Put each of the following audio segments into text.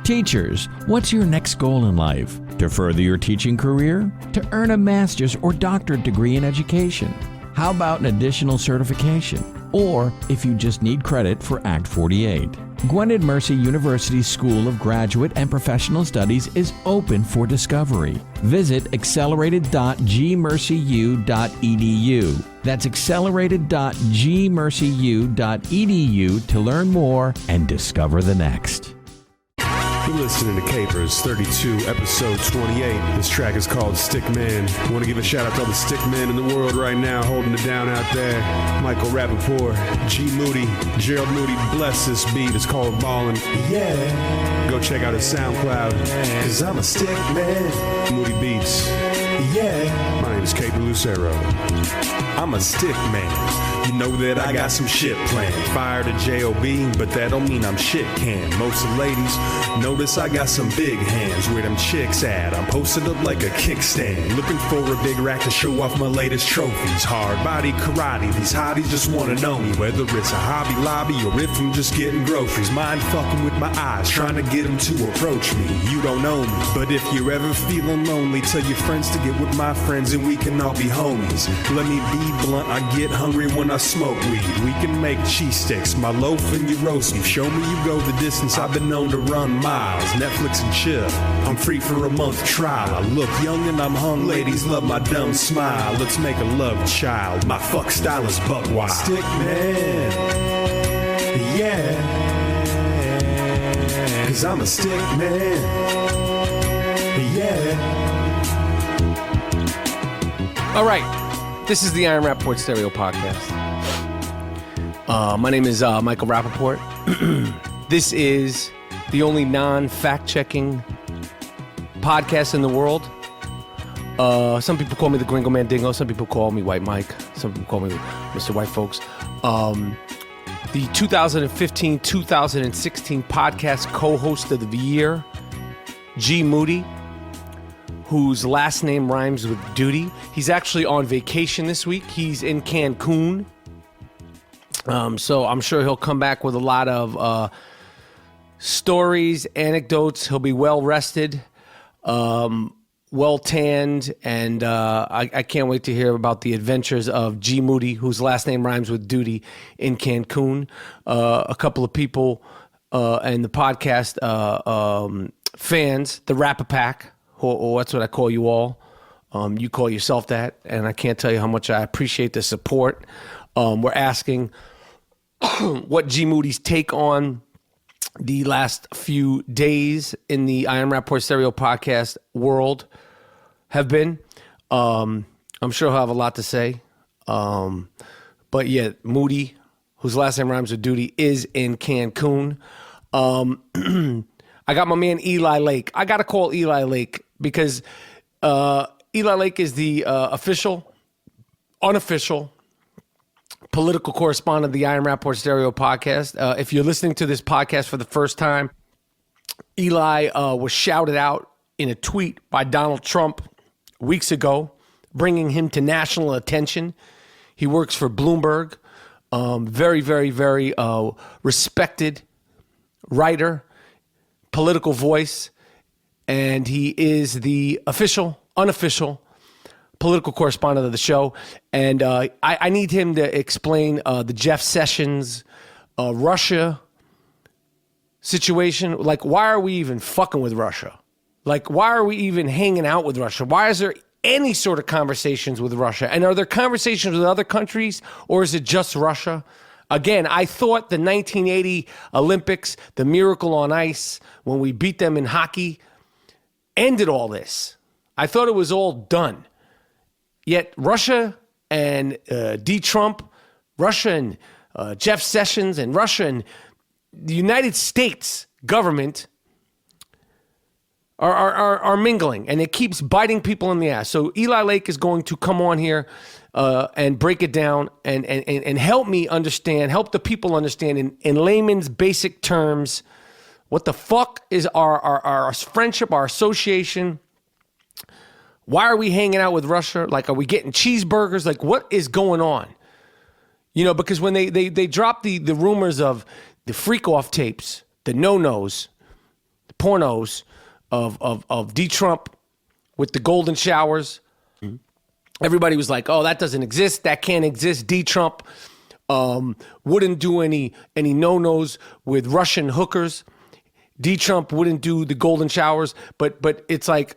Teachers, what's your next goal in life? To further your teaching career? To earn a master's or doctorate degree in education? How about an additional certification? Or if you just need credit for Act 48? Gwynedd Mercy University's School of Graduate and Professional Studies is open for discovery. Visit accelerated.gmercyu.edu. That's accelerated.gmercyu.edu to learn more and discover the next. You're listening to Capers 32, episode 28. This track is called Stickman. I want to give a shout out to all the Stickmen in the world right now, holding it down out there. Michael Rappaport, G Moody, Gerald Moody, bless this beat. It's called Ballin'. Yeah. Go check out his SoundCloud. Cause I'm a Stickman. Moody Beats. Yeah. My name is Caper Lucero. I'm a Stickman. You know that I got some shit planned. Fired a J.O.B., but that don't mean I'm shit canned. Most of the ladies notice I got some big hands. Where them chicks at? I'm posted up like a kickstand. Looking for a big rack to show off my latest trophies. Hard body karate, these hotties just wanna know me. Whether it's a Hobby Lobby or if I'm just getting groceries. Mind fucking with my eyes, trying to get them to approach me. You don't know me, but if you're ever feeling lonely, tell your friends to get with my friends and we can all be homies. Let me be blunt, I get hungry when I smoke weed. We can make cheese sticks, my loaf and you roast beef. Show me you go the distance, I've been known to run miles. Netflix and chill, I'm free for a month trial. I look young and I'm hung, ladies love my dumb smile. Let's make a love child, my fuck style is buck wild. Stickman, yeah. Cause I'm a stickman, yeah. All right, this is the I AM RAPAPORT Stereo Podcast. My name is Michael Rappaport. This is the only non-fact-checking podcast in the world. Some people call me the Gringo Mandingo. Some people call me White Mike. Some people call me Mr. White Folks. The 2015-2016 podcast co-host of the year, G Moody, whose last name rhymes with Doody. He's actually on vacation this week. He's in Cancun. So I'm sure he'll come back with a lot of stories, anecdotes. He'll be well rested, well tanned, and I can't wait to hear about the adventures of G Moody, whose last name rhymes with Doody, in Cancun. A couple of people and the podcast fans, the Rap-A-Pack, or that's what I call you all. You call yourself that, and I can't tell you how much I appreciate the support. We're asking what G Moody's take on the last few days in the I Am RAPAPORT Stereo Podcast world have been. I'm sure he'll have a lot to say. But yeah, Moody, whose last name rhymes with Doody, is in Cancun. I got my man Eli Lake. I got to call Eli Lake because Eli Lake is the unofficial political correspondent of the I Am RAPAPORT Stereo Podcast. If you're listening to this podcast for the first time, Eli was shouted out in a tweet by Donald Trump weeks ago, bringing him to national attention. He works for Bloomberg, very, very, very respected writer, political voice, and he is the unofficial political correspondent of the show, and I need him to explain the Jeff Sessions Russia situation. Like, why are we even fucking with Russia? Like, why are we even hanging out with Russia? Why is there any sort of conversations with Russia? And are there conversations with other countries, or is it just Russia? Again, I thought the 1980 Olympics, the Miracle on Ice, when we beat them in hockey, ended all this. I thought it was all done. Yet Russia and Trump, Russia and Jeff Sessions, and Russia and the United States government are mingling, and it keeps biting people in the ass. So Eli Lake is going to come on here and break it down and help me understand, help the people understand in layman's basic terms, what the fuck is our friendship, our association. Why are we hanging out with Russia? Like, are we getting cheeseburgers? Like, what is going on? You know, because when they dropped the rumors of the freak-off tapes, the no-nos, pornos of D Trump with the golden showers. Everybody was like, "Oh, that doesn't exist. That can't exist." D Trump wouldn't do any no-nos with Russian hookers. D Trump wouldn't do the golden showers. But it's like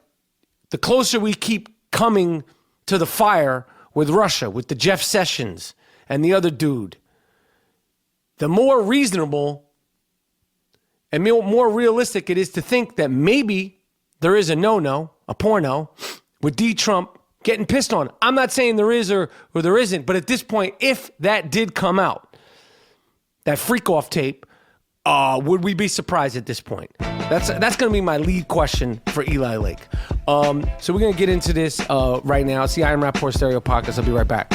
the closer we keep coming to the fire with Russia, with the Jeff Sessions and the other dude, the more reasonable and more realistic it is to think that maybe there is a no-no, a porno, with D Trump getting pissed on. I'm not saying there is or there isn't, but at this point, if that did come out, that freak-off tape, would we be surprised at this point? That's going to be my lead question for Eli Lake. So we're going to get into this right now. It's the I Am Rapaport Stereo Podcast. I'll be right back.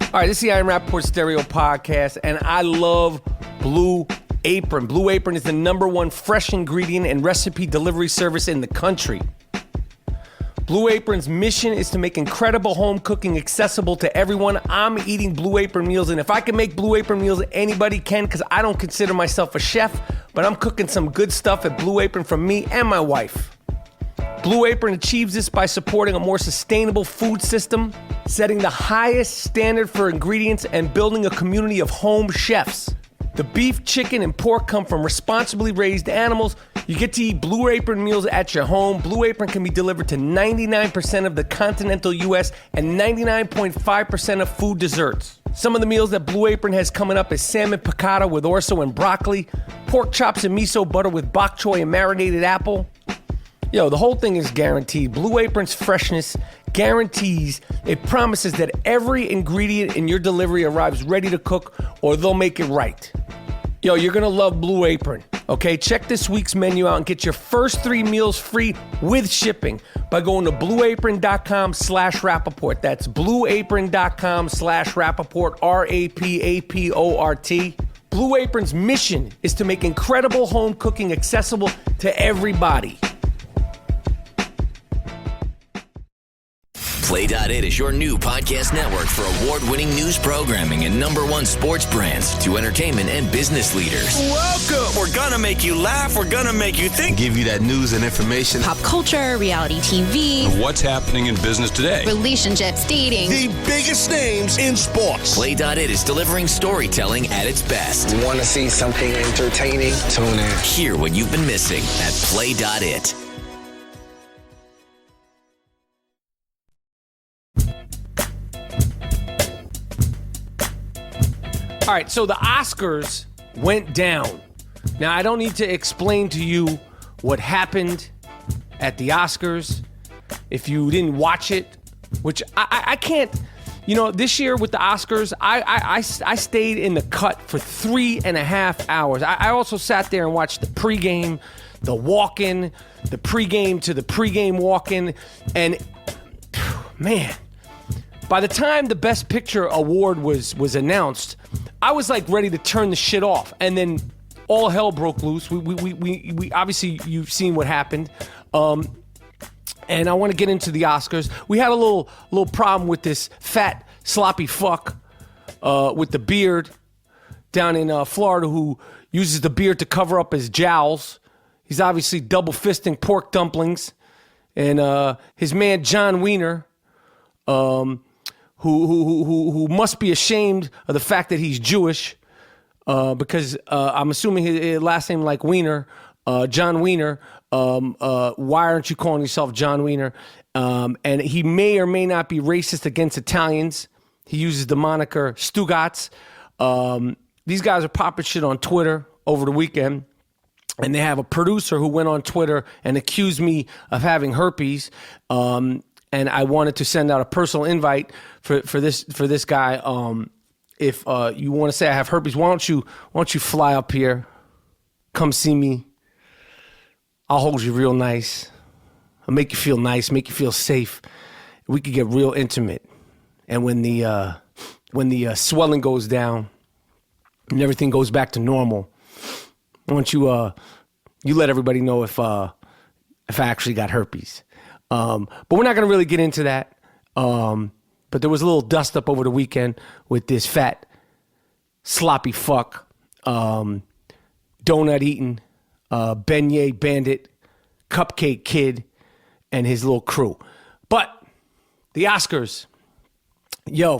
All right, this is the I Am Rapaport Stereo Podcast, and I love Blue Apron. Blue Apron is the #1 fresh ingredient and recipe delivery service in the country. Blue Apron's mission is to make incredible home cooking accessible to everyone. I'm eating Blue Apron meals, and if I can make Blue Apron meals, anybody can, because I don't consider myself a chef, but I'm cooking some good stuff at Blue Apron for me and my wife. Blue Apron achieves this by supporting a more sustainable food system, setting the highest standard for ingredients, and building a community of home chefs. The beef, chicken, and pork come from responsibly raised animals. You get to eat Blue Apron meals at your home. Blue Apron can be delivered to 99% of the continental U.S. and 99.5% of food desserts. Some of the meals that Blue Apron has coming up is salmon piccata with orzo and broccoli, pork chops and miso butter with bok choy and marinated apple. Yo, the whole thing is guaranteed. Blue Apron's freshness guarantees, it promises that every ingredient in your delivery arrives ready to cook, or they'll make it right. Yo, you're gonna love Blue Apron, okay? Check this week's menu out and get your first 3 meals free with shipping by going to blueapron.com/Rapaport. That's blueapron.com/Rapaport, RAPAPORT. Blue Apron's mission is to make incredible home cooking accessible to everybody. Play.it is your new podcast network for award-winning news programming and #1 sports brands to entertainment and business leaders. Welcome! We're gonna make you laugh. We're gonna make you think. Give you that news and information. Pop culture, reality TV. What's happening in business today? Relationships, dating. The biggest names in sports. Play.it is delivering storytelling at its best. Want to see something entertaining? Tune in. Hear what you've been missing at Play.it. All right, so the Oscars went down. Now, I don't need to explain to you what happened at the Oscars if you didn't watch it, which I can't. You know, this year with the Oscars, I stayed in the cut for 3.5 hours. I also sat there and watched the pregame, the walk-in, the pregame to the pregame walk-in, and man, by the time the Best Picture award was announced, I was like ready to turn the shit off, and then all hell broke loose. We obviously, you've seen what happened, and I want to get into the Oscars. We had a little problem with this fat sloppy fuck with the beard down in Florida who uses the beard to cover up his jowls. He's obviously double fisting pork dumplings, and his man John Wiener, who must be ashamed of the fact that he's Jewish, because I'm assuming his last name like Wiener, John Wiener. Why aren't you calling yourself John Wiener? And he may or may not be racist against Italians. He uses the moniker Stugotz. These guys are popping shit on Twitter over the weekend. And they have a producer who went on Twitter and accused me of having herpes. And I wanted to send out a personal invite for this guy. If you want to say I have herpes, why don't you fly up here, come see me. I'll hold you real nice. I'll make you feel nice, make you feel safe. We could get real intimate. And when the swelling goes down and everything goes back to normal, why don't you let everybody know if I actually got herpes. But we're not going to really get into that. But there was a little dust up over the weekend with this fat, sloppy fuck, donut eating, Beignet Bandit, Cupcake Kid, and his little crew. But the Oscars,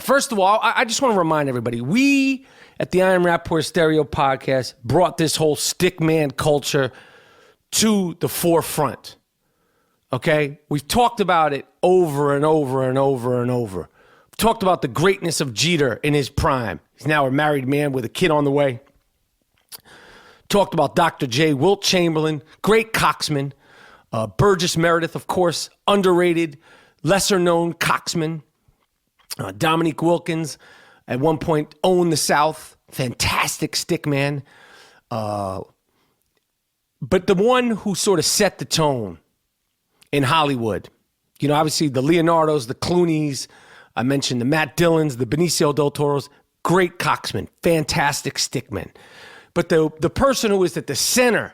first of all, I just want to remind everybody, we at the I Am Rapaport Stereo Podcast brought this whole stickman culture to the forefront. Okay? We've talked about it over and over and over and over. We've talked about the greatness of Jeter in his prime. He's now a married man with a kid on the way. Talked about Dr. J. Wilt Chamberlain, great coxman. Burgess Meredith, of course, underrated, lesser-known coxman. Dominique Wilkins, at one point, owned the South. Fantastic stickman. But the one who sort of set the tone in Hollywood, obviously the Leonardos, the Clooneys, I mentioned the Matt Dillons, the Benicio del Toros, great coxman, fantastic stickman. But the person who was at the center,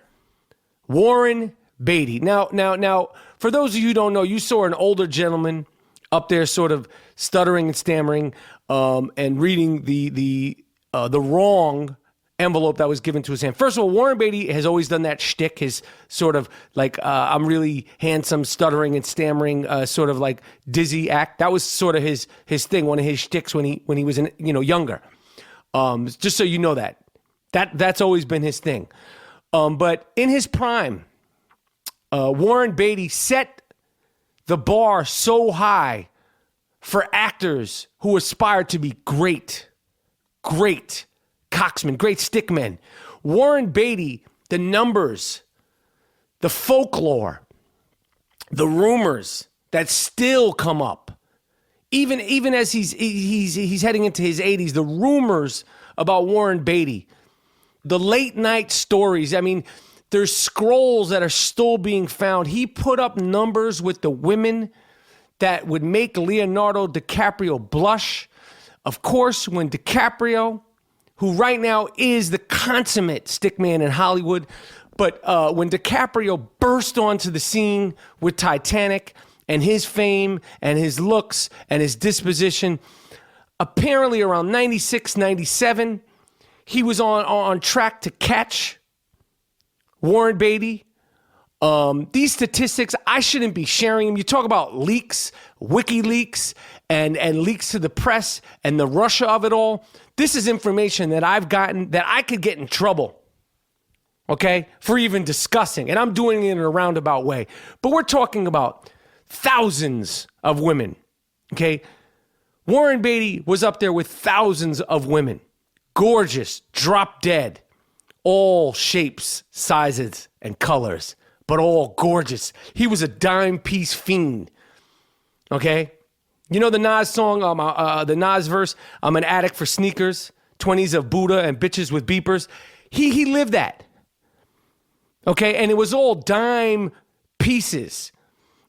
Warren Beatty. Now, for those of you who don't know, you saw an older gentleman up there sort of stuttering and stammering and reading the wrong envelope that was given to his hand. First of all, Warren Beatty has always done that shtick, his sort of like, I'm really handsome, stuttering and stammering, sort of like dizzy act. That was sort of his thing, one of his shticks when he was younger. Just so you know that's always been his thing. But in his prime, Warren Beatty set the bar so high for actors who aspired to be great coxmen, great stickmen. Warren Beatty, the numbers, the folklore, the rumors that still come up, even as he's heading into his 80s, the rumors about Warren Beatty, the late night stories. I mean, there's scrolls that are still being found. He put up numbers with the women that would make Leonardo DiCaprio blush. Of course, when DiCaprio, who right now is the consummate stickman in Hollywood, but when DiCaprio burst onto the scene with Titanic and his fame and his looks and his disposition, apparently around 96, 97, he was on track to catch Warren Beatty. These statistics, I shouldn't be sharing them. You talk about leaks, WikiLeaks, and leaks to the press and the Russia of it all. This is information that I've gotten that I could get in trouble, okay, for even discussing. And I'm doing it in a roundabout way. But we're talking about thousands of women, okay? Warren Beatty was up there with thousands of women. Gorgeous, drop dead, all shapes, sizes, and colors, but all gorgeous. He was a dime piece fiend, okay? You know the Nas song, the Nas verse, I'm an addict for sneakers, 20s of Buddha and bitches with beepers. He lived that, okay? And it was all dime pieces,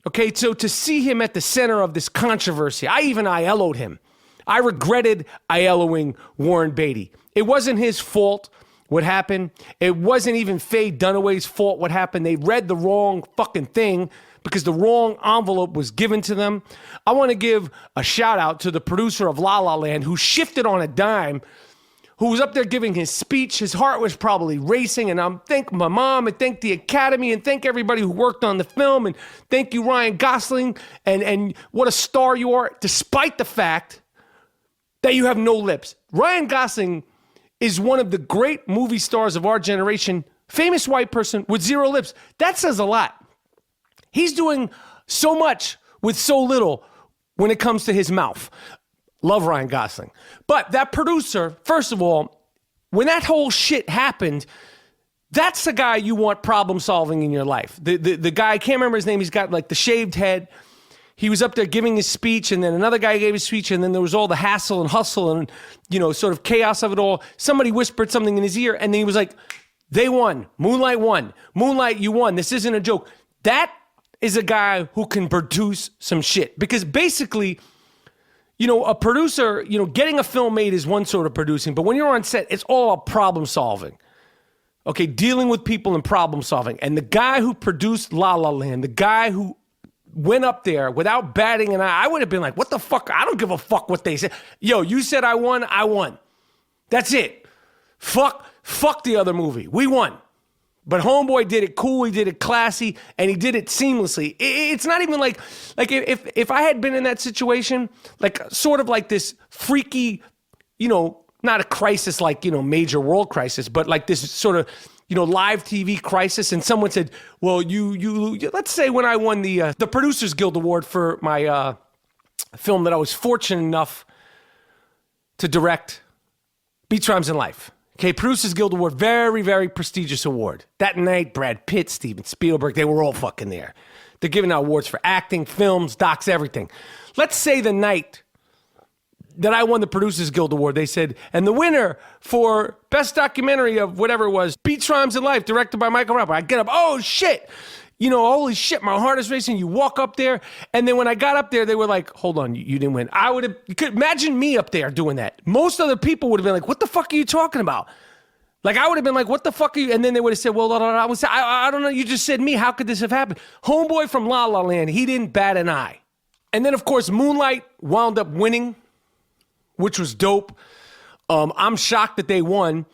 okay? So to see him at the center of this controversy, I even ILO'd him. I regretted ILOing Warren Beatty. It wasn't his fault what happened. It wasn't even Faye Dunaway's fault what happened. They read the wrong fucking thing because the wrong envelope was given to them. I want to give a shout out to the producer of La La Land who shifted on a dime, who was up there giving his speech. His heart was probably racing, and I'm thank my mom and thank the Academy and thank everybody who worked on the film and thank you, Ryan Gosling, and what a star you are, despite the fact that you have no lips. Ryan Gosling is one of the great movie stars of our generation, famous white person with zero lips. That says a lot. He's doing so much with so little when it comes to his mouth. Love Ryan Gosling. But that producer, first of all, when that whole shit happened, that's the guy you want problem solving in your life. The guy, I can't remember his name, he's got like the shaved head. He was up there giving his speech, and then another guy gave his speech, and then there was all the hassle and hustle and, sort of chaos of it all. Somebody whispered something in his ear, and then he was like, they won. Moonlight won. Moonlight, you won. This isn't a joke. That is a guy who can produce some shit. Because basically, a producer, getting a film made is one sort of producing, but when you're on set, it's all about problem solving. Okay, dealing with people and problem solving. And the guy who produced La La Land, the guy who went up there without batting an eye, I would have been like, what the fuck? I don't give a fuck what they said. Yo, you said I won, I won. That's it. Fuck the other movie. We won. But Homeboy did it cool, he did it classy, and he did it seamlessly. It's not even like if I had been in that situation, like sort of like this freaky, not a crisis like, major world crisis, but like this sort of, live TV crisis, and someone said, well, you let's say when I won the Producers Guild Award for my film that I was fortunate enough to direct, Beats, Rhymes, and Life. Okay, Producers Guild Award, very, very prestigious award. That night, Brad Pitt, Steven Spielberg, they were all fucking there. They're giving out awards for acting, films, docs, everything. Let's say the night that I won the Producers Guild Award, they said, and the winner for best documentary of whatever it was, Beats, Rhymes, and Life, directed by Michael Rapaport. I get up, oh shit, holy shit, my heart is racing. You walk up there, and then when I got up there, they were like, hold on, you didn't win. You could imagine me up there doing that. Most other people would have been like, what the fuck are you talking about? Like, I would have been like, what the fuck are you? And then they would have said, well, I would say, I don't know, you just said me. How could this have happened? Homeboy from La La Land, he didn't bat an eye. And then, of course, Moonlight wound up winning, which was dope. I'm shocked that they won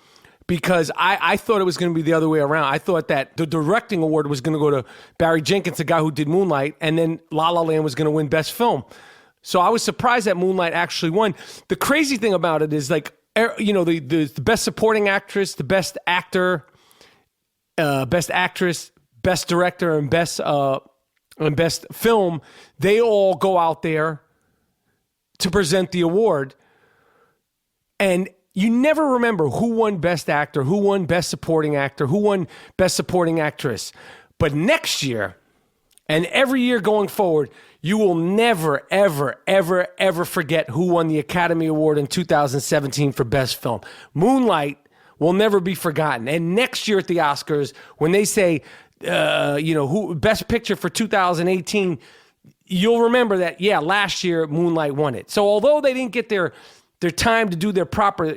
because I thought it was going to be the other way around. I thought that the directing award was going to go to Barry Jenkins, the guy who did Moonlight, and then La La Land was going to win Best Film. So I was surprised that Moonlight actually won. The crazy thing about it is, like, the Best Supporting Actress, the Best Actor, Best Actress, Best Director, and Best Film, they all go out there to present the award. And you never remember who won Best Actor, who won Best Supporting Actor, who won Best Supporting Actress. But next year, and every year going forward, you will never, ever, ever, ever forget who won the Academy Award in 2017 for Best Film. Moonlight will never be forgotten. And next year at the Oscars, when they say, who Best Picture for 2018, you'll remember that, last year Moonlight won it. So although they didn't get their time to do their proper,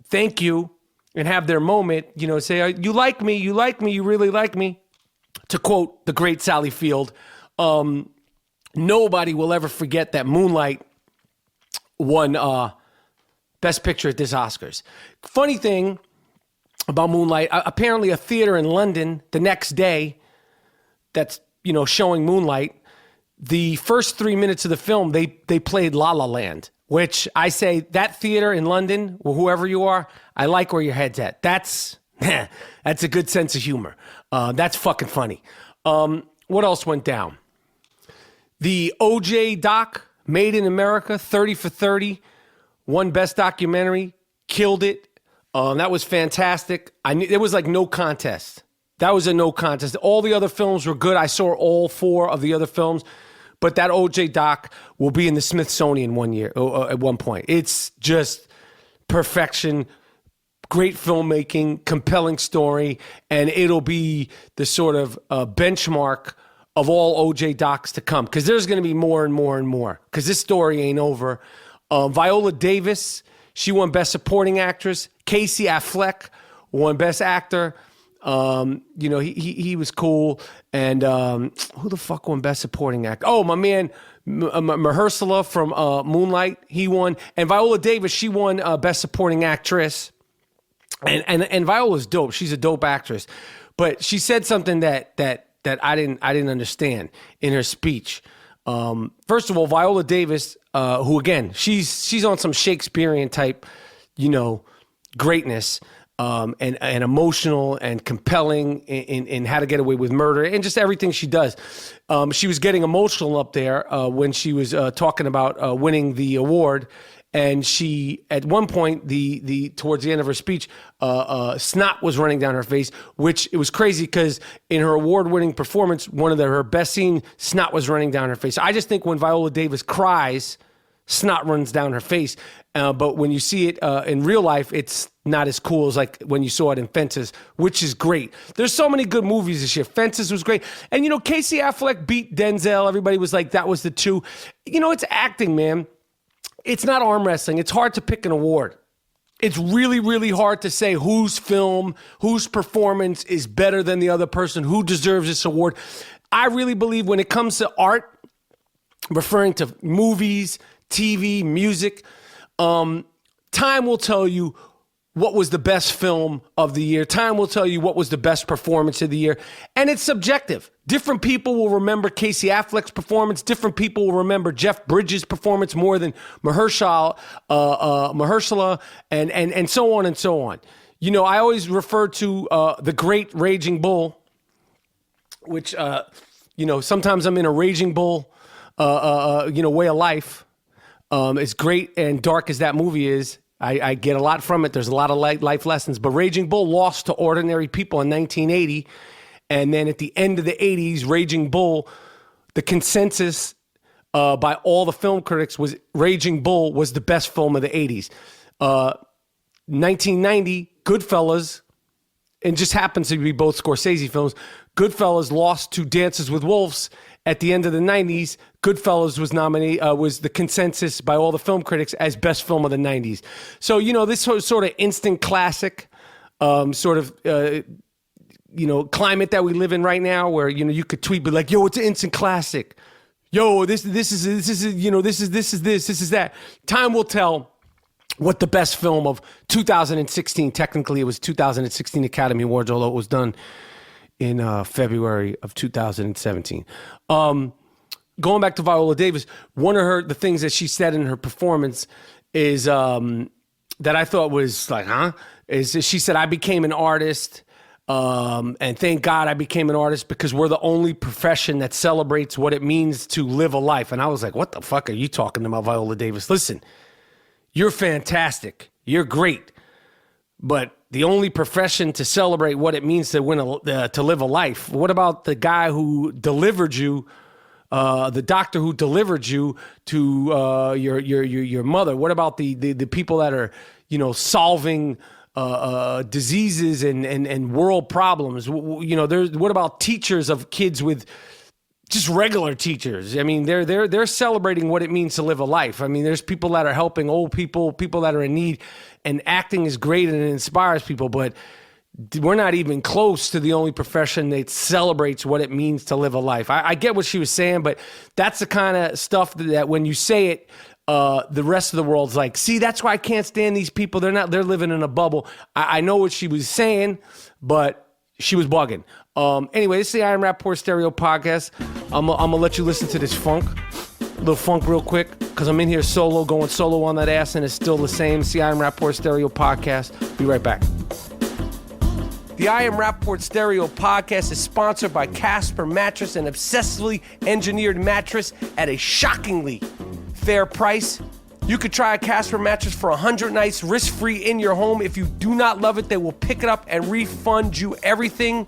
thank you and have their moment, say, you like me, you really like me. To quote the great Sally Field, nobody will ever forget that Moonlight won Best Picture at this Oscars. Funny thing about Moonlight, apparently a theater in London the next day that's, showing Moonlight, the first 3 minutes of the film, they played La La Land. Which I say, that theater in London, or whoever you are, I like where your head's at. That's a good sense of humor. That's fucking funny. What else went down? The OJ doc, Made in America, 30 for 30, won Best Documentary, killed it. That was fantastic. There was like no contest. That was a no contest. All the other films were good. I saw all 4 of the other films. But that OJ doc will be in the Smithsonian at one point. It's just perfection, great filmmaking, compelling story, and it'll be the sort of benchmark of all OJ docs to come. Because there's going to be more and more and more. Because this story ain't over. Viola Davis, she won Best Supporting Actress. Casey Affleck won Best Actor. He was cool. And who the fuck won Best Supporting Actor? Oh, my man, Mahershala from Moonlight, he won. And Viola Davis, she won Best Supporting Actress. And Viola's dope. She's a dope actress. But she said something that I didn't understand in her speech. First of all, Viola Davis, who again, she's on some Shakespearean type, greatness. And emotional and compelling in How to Get Away with Murder and just everything she does. She was getting emotional up there when she was talking about winning the award. And she, at one point, towards the end of her speech, snot was running down her face, which it was crazy because in her award-winning performance, one of her best scenes, snot was running down her face. I just think when Viola Davis cries, snot runs down her face. But when you see it in real life, it's not as cool as like when you saw it in Fences, which is great. There's so many good movies this year. Fences was great. And, Casey Affleck beat Denzel. Everybody was like, that was the two. It's acting, man. It's not arm wrestling. It's hard to pick an award. It's really, really hard to say whose film, whose performance is better than the other person, who deserves this award. I really believe when it comes to art, referring to movies, TV, music, time will tell you what was the best film of the year. Time will tell you what was the best performance of the year. And it's subjective. Different people will remember Casey Affleck's performance. Different people will remember Jeff Bridges' performance more than Mahershala, and so on and so on. You know, I always refer to the great Raging Bull, which, you know, sometimes I'm in a Raging Bull, way of life. As great and dark as that movie is, I get a lot from it. There's a lot of life lessons. But Raging Bull lost to Ordinary People in 1980. And then at the end of the 80s, Raging Bull, the consensus by all the film critics was Raging Bull was the best film of the 80s. 1990, Goodfellas, and just happens to be both Scorsese films, Goodfellas lost to Dances with Wolves. At the end of the 90s, Goodfellas was the consensus by all the film critics as best film of the 90s. So, you know, this sort of instant classic climate that we live in right now where, you know, you could tweet, but like, yo, it's an instant classic. Yo, this is that. Time will tell what the best film of 2016, technically it was 2016 Academy Awards, although it was done in February of 2017. Going back to Viola Davis, one of the things that she said in her performance is that I thought was like, is she said, I became an artist, and thank God I became an artist because we're the only profession that celebrates what it means to live a life. And I was like, what the fuck are you talking about, Viola Davis? Listen, you're fantastic. You're great. But the only profession to celebrate what it means to to live a life. What about the guy who delivered you, the doctor who delivered you to your mother? What about the people that are, you know, solving diseases and world problems? You know, what about teachers of kids with just regular teachers? I mean, they're celebrating what it means to live a life. I mean, there's people that are helping old people that are in need, and acting is great and it inspires people, but we're not even close to the only profession that celebrates what it means to live a life. I get what she was saying, but that's the kind of stuff that when you say it, the rest of the world's like, see, that's why I can't stand these people. They're living in a bubble. I know what she was saying, but she was bugging. Anyway, this is the I Am Rapaport Stereo Podcast. I'm gonna let you listen to this funk. Little funk real quick, because I'm in here going solo on that ass, and it's still the same. It's the I Am Rapaport Stereo Podcast. Be right back. The I Am Rapaport Stereo Podcast is sponsored by Casper Mattress, an obsessively engineered mattress at a shockingly fair price. You could try a Casper mattress for 100 nights risk-free in your home. If you do not love it, they will pick it up and refund you everything.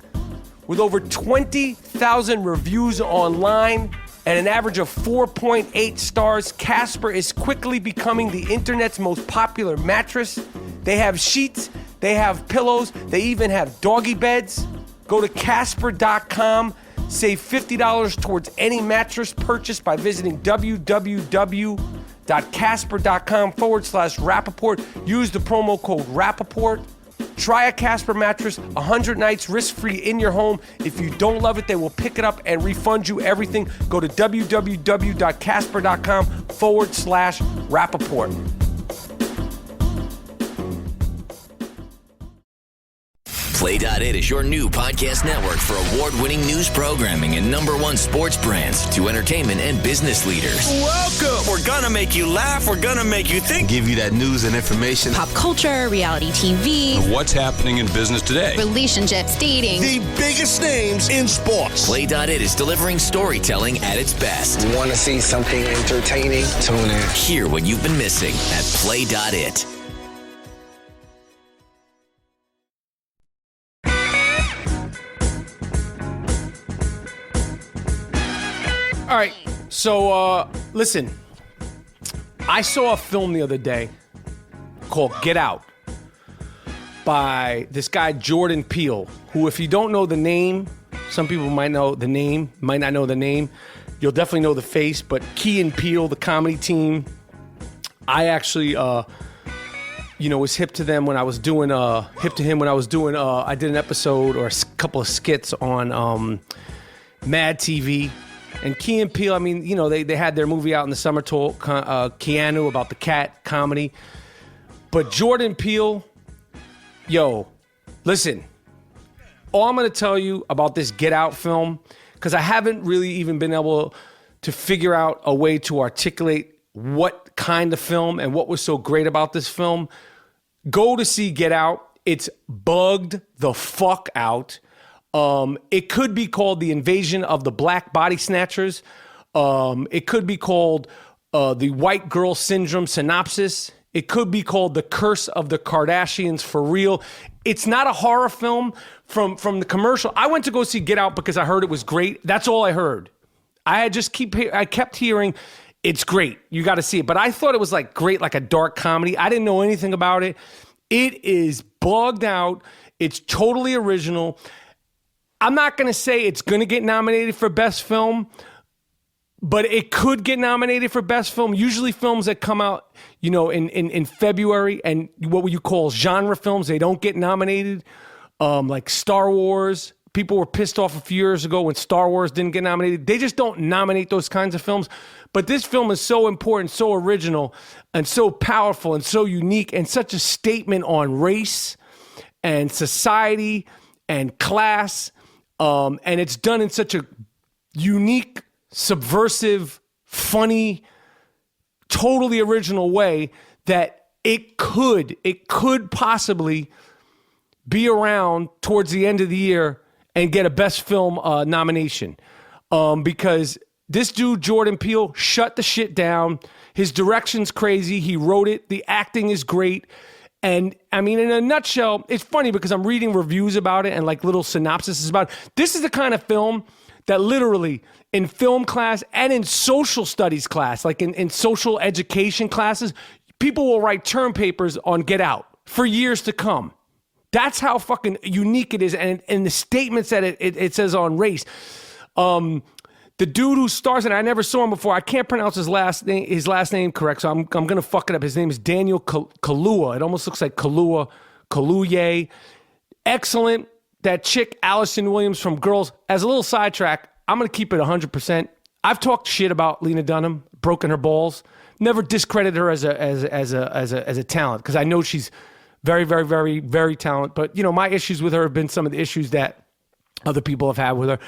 With over 20,000 reviews online and an average of 4.8 stars, Casper is quickly becoming the internet's most popular mattress. They have sheets, they have pillows, they even have doggy beds. Go to Casper.com, save $50 towards any mattress purchase by visiting www.casper.com/Rapaport. Use the promo code Rapaport. Try a Casper mattress, 100 nights risk-free in your home. If you don't love it, they will pick it up and refund you everything. Go to www.casper.com/Rapaport. Play.it is your new podcast network for award-winning news programming and #1 sports brands to entertainment and business leaders. Welcome! We're gonna make you laugh, we're gonna make you think. Give you that news and information. Pop culture, reality TV, What's happening in business today? relationships, dating. The biggest names in sports. Play.it is delivering storytelling at its best. You want to see something entertaining? Tune in. Hear what you've been missing at Play.it. All right, so listen, I saw a film the other day called Get Out by this guy Jordan Peele, who, if you don't know the name, some people might know the name, might not know the name. You'll definitely know the face, but Key and Peele, the comedy team, I actually, was hip to them when I was doing, I did an episode or a couple of skits on Mad TV. And Key and Peele, I mean, you know, they had their movie out in the summer called Keanu, about the cat comedy. But Jordan Peele Yo, listen. All I'm going to tell you about this Get Out film, because I haven't really even been able to figure out a way to articulate what kind of film and what was so great about this film. Go to see Get Out. It's bugged the fuck out. It could be called The Invasion of the Black Body Snatchers. It could be called The White Girl Syndrome Synopsis. It could be called The Curse of the Kardashians for real. It's not a horror film from the commercial. I went to go see Get Out because I heard it was great. That's all I heard. I kept hearing it's great. You got to see it. But I thought it was like great, like a dark comedy. I didn't know anything about it. It is bugged out. It's totally original. I'm not going to say it's going to get nominated for Best Film, but it could get nominated for Best Film. Usually films that come out, in February and what you call genre films, they don't get nominated. Like Star Wars. People were pissed off a few years ago when Star Wars didn't get nominated. They just don't nominate those kinds of films. But this film is so important, so original, and so powerful, and so unique, and such a statement on race and society and class. And it's done in such a unique, subversive, funny, totally original way that it could possibly be around towards the end of the year and get a Best Film nomination. Because this dude, Jordan Peele, shut the shit down. His direction's crazy. He wrote it. The acting is great. And I mean, in a nutshell, it's funny because I'm reading reviews about it and like little synopsises about it. This is the kind of film that literally in film class and in social studies class, like in social education classes, people will write term papers on Get Out for years to come. That's how fucking unique it is. And the statements that it says on race. The dude who stars in it, I never saw him before. I can't pronounce his last name correct, so I'm going to fuck it up. His name is Daniel Kaluuya. It almost looks like Kaluuya. Excellent. That chick, Allison Williams from Girls. As a little sidetrack, I'm going to keep it 100%. I've talked shit about Lena Dunham, broken her balls. Never discredited her as a talent, because I know she's very, very, very, very talented. But, my issues with her have been some of the issues that other people have had with her.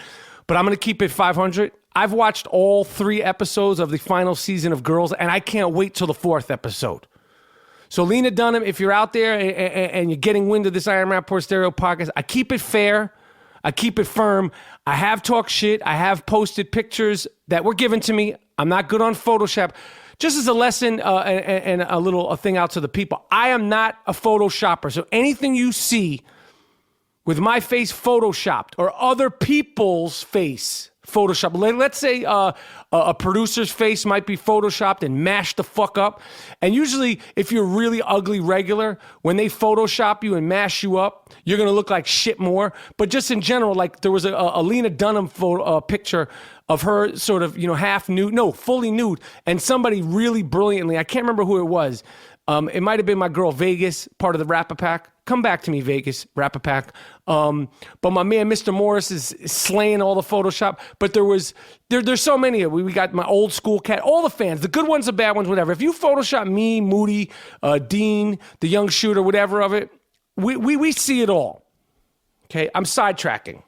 But I'm going to keep it 500. I've watched all 3 episodes of the final season of Girls, and I can't wait till the 4th episode. So Lena Dunham, if you're out there and you're getting wind of this I Am Rapaport Stereo podcast, I keep it fair. I keep it firm. I have talked shit. I have posted pictures that were given to me. I'm not good on Photoshop. Just as a lesson and a thing out to the people, I am not a Photoshopper. So anything you see with my face photoshopped or other people's face photoshopped, let's say a producer's face might be photoshopped and mashed the fuck up. And usually if you're really ugly regular, when they photoshop you and mash you up, you're going to look like shit more. But just in general, like there was a Lena Dunham picture of her sort of, half nude, no, fully nude. And somebody really brilliantly, I can't remember who it was. It might have been my girl Vegas, part of the Rap-A-Pack. Come back to me, Vegas, Rap-A-Pack. But my man, Mr. Morris, is slaying all the Photoshop. But there's so many of it. We got my old school cat, all the fans, the good ones, the bad ones, whatever. If you Photoshop me, Moody, Dean, the young shooter, whatever of it, we see it all. Okay, I'm sidetracking.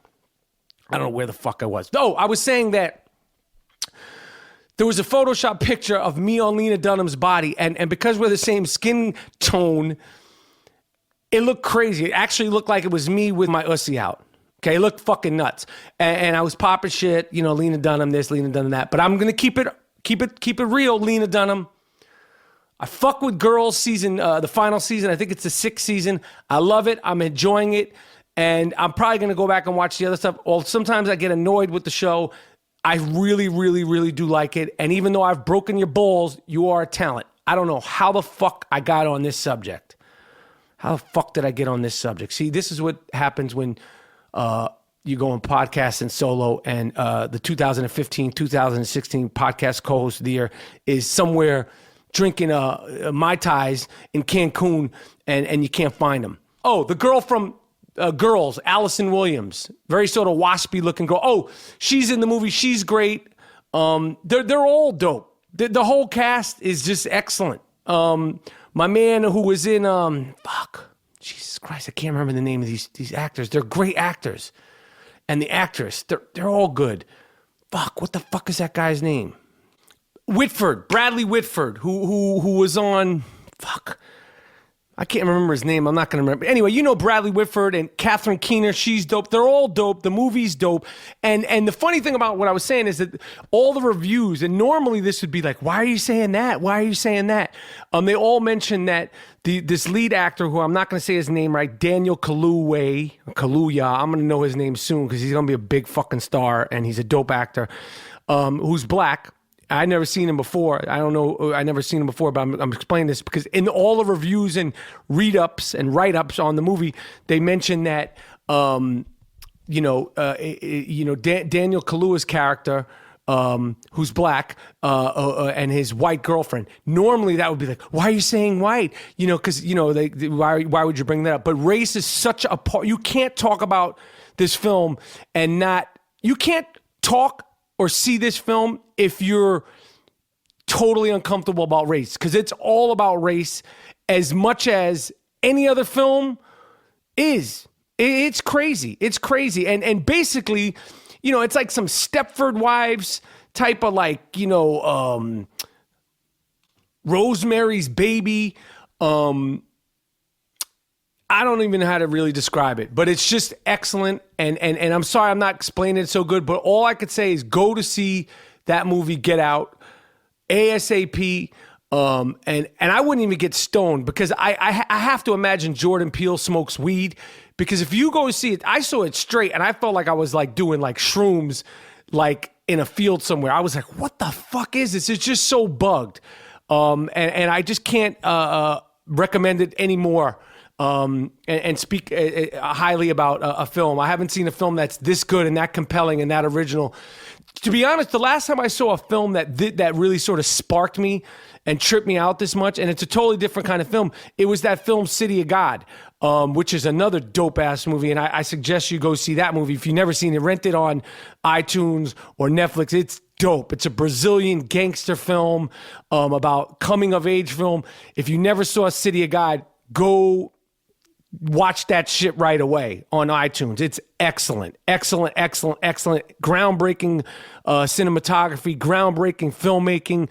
I don't know where the fuck I was. Oh, I was saying that there was a Photoshop picture of me on Lena Dunham's body, and because we're the same skin tone, it looked crazy. It actually looked like it was me with my ussy out. Okay, it looked fucking nuts. And I was popping shit, Lena Dunham this, Lena Dunham that. But I'm gonna keep it real, Lena Dunham. I fuck with Girls season, the final season. I think it's the 6th season. I love it. I'm enjoying it. And I'm probably going to go back and watch the other stuff. Well, sometimes I get annoyed with the show. I really, really, really do like it. And even though I've broken your balls, you are a talent. I don't know how the fuck I got on this subject. How the fuck did I get on this subject? See, this is what happens when you go on podcasts and solo, and the 2015-2016 podcast co-host of the year is somewhere drinking Mai Tais in Cancun, and you can't find them. Oh, the girl from Girls, Allison Williams, very sort of waspy looking girl. Oh, she's in the movie. She's great. They're all dope. The whole cast is just excellent. My man who was in Jesus Christ, I can't remember the name of these actors. They're great actors. And the actress, they're all good. Fuck, what the fuck is that guy's name? Bradley Whitford, who was on, fuck, I can't remember his name. I'm not going to remember. Anyway, you know Bradley Whitford and Catherine Keener. She's dope. They're all dope. The movie's dope. And the funny thing about what I was saying is that all the reviews, and normally this would be like, why are you saying that? Why are you saying that? They all mention that this lead actor, who I'm not going to say his name right, Daniel Kaluuya. I'm going to know his name soon because he's going to be a big fucking star, and he's a dope actor, who's black. I'd never seen him before. I don't know. I never seen him before, but I'm explaining this because in all the reviews and read-ups and write-ups on the movie, they mention that, Daniel Kaluuya's character, who's black, and his white girlfriend. Normally, that would be like, why are you saying white? Because why would you bring that up? But race is such a part. You can't talk about this film and not. You can't talk or see this film if you're totally uncomfortable about race, because it's all about race as much as any other film is. It's crazy. It's crazy. And basically, it's like some Stepford Wives type of Rosemary's Baby. I don't even know how to really describe it, but it's just excellent. And I'm sorry I'm not explaining it so good, but all I could say is go to see that movie, Get Out, ASAP. And I wouldn't even get stoned because I have to imagine Jordan Peele smokes weed, because if you go see it, I saw it straight and I felt like I was like doing like shrooms, like in a field somewhere. I was like, what the fuck is this? It's just so bugged. And I just can't recommend it anymore. And speak highly about a film. I haven't seen a film that's this good and that compelling and that original. To be honest, the last time I saw a film that really sort of sparked me and tripped me out this much, and it's a totally different kind of film, it was that film City of God, which is another dope-ass movie, and I suggest you go see that movie. If you've never seen it, rent it on iTunes or Netflix. It's dope. It's a Brazilian gangster film, about coming-of-age film. If you never saw City of God, go watch that shit right away on iTunes. It's excellent. Groundbreaking cinematography, groundbreaking filmmaking.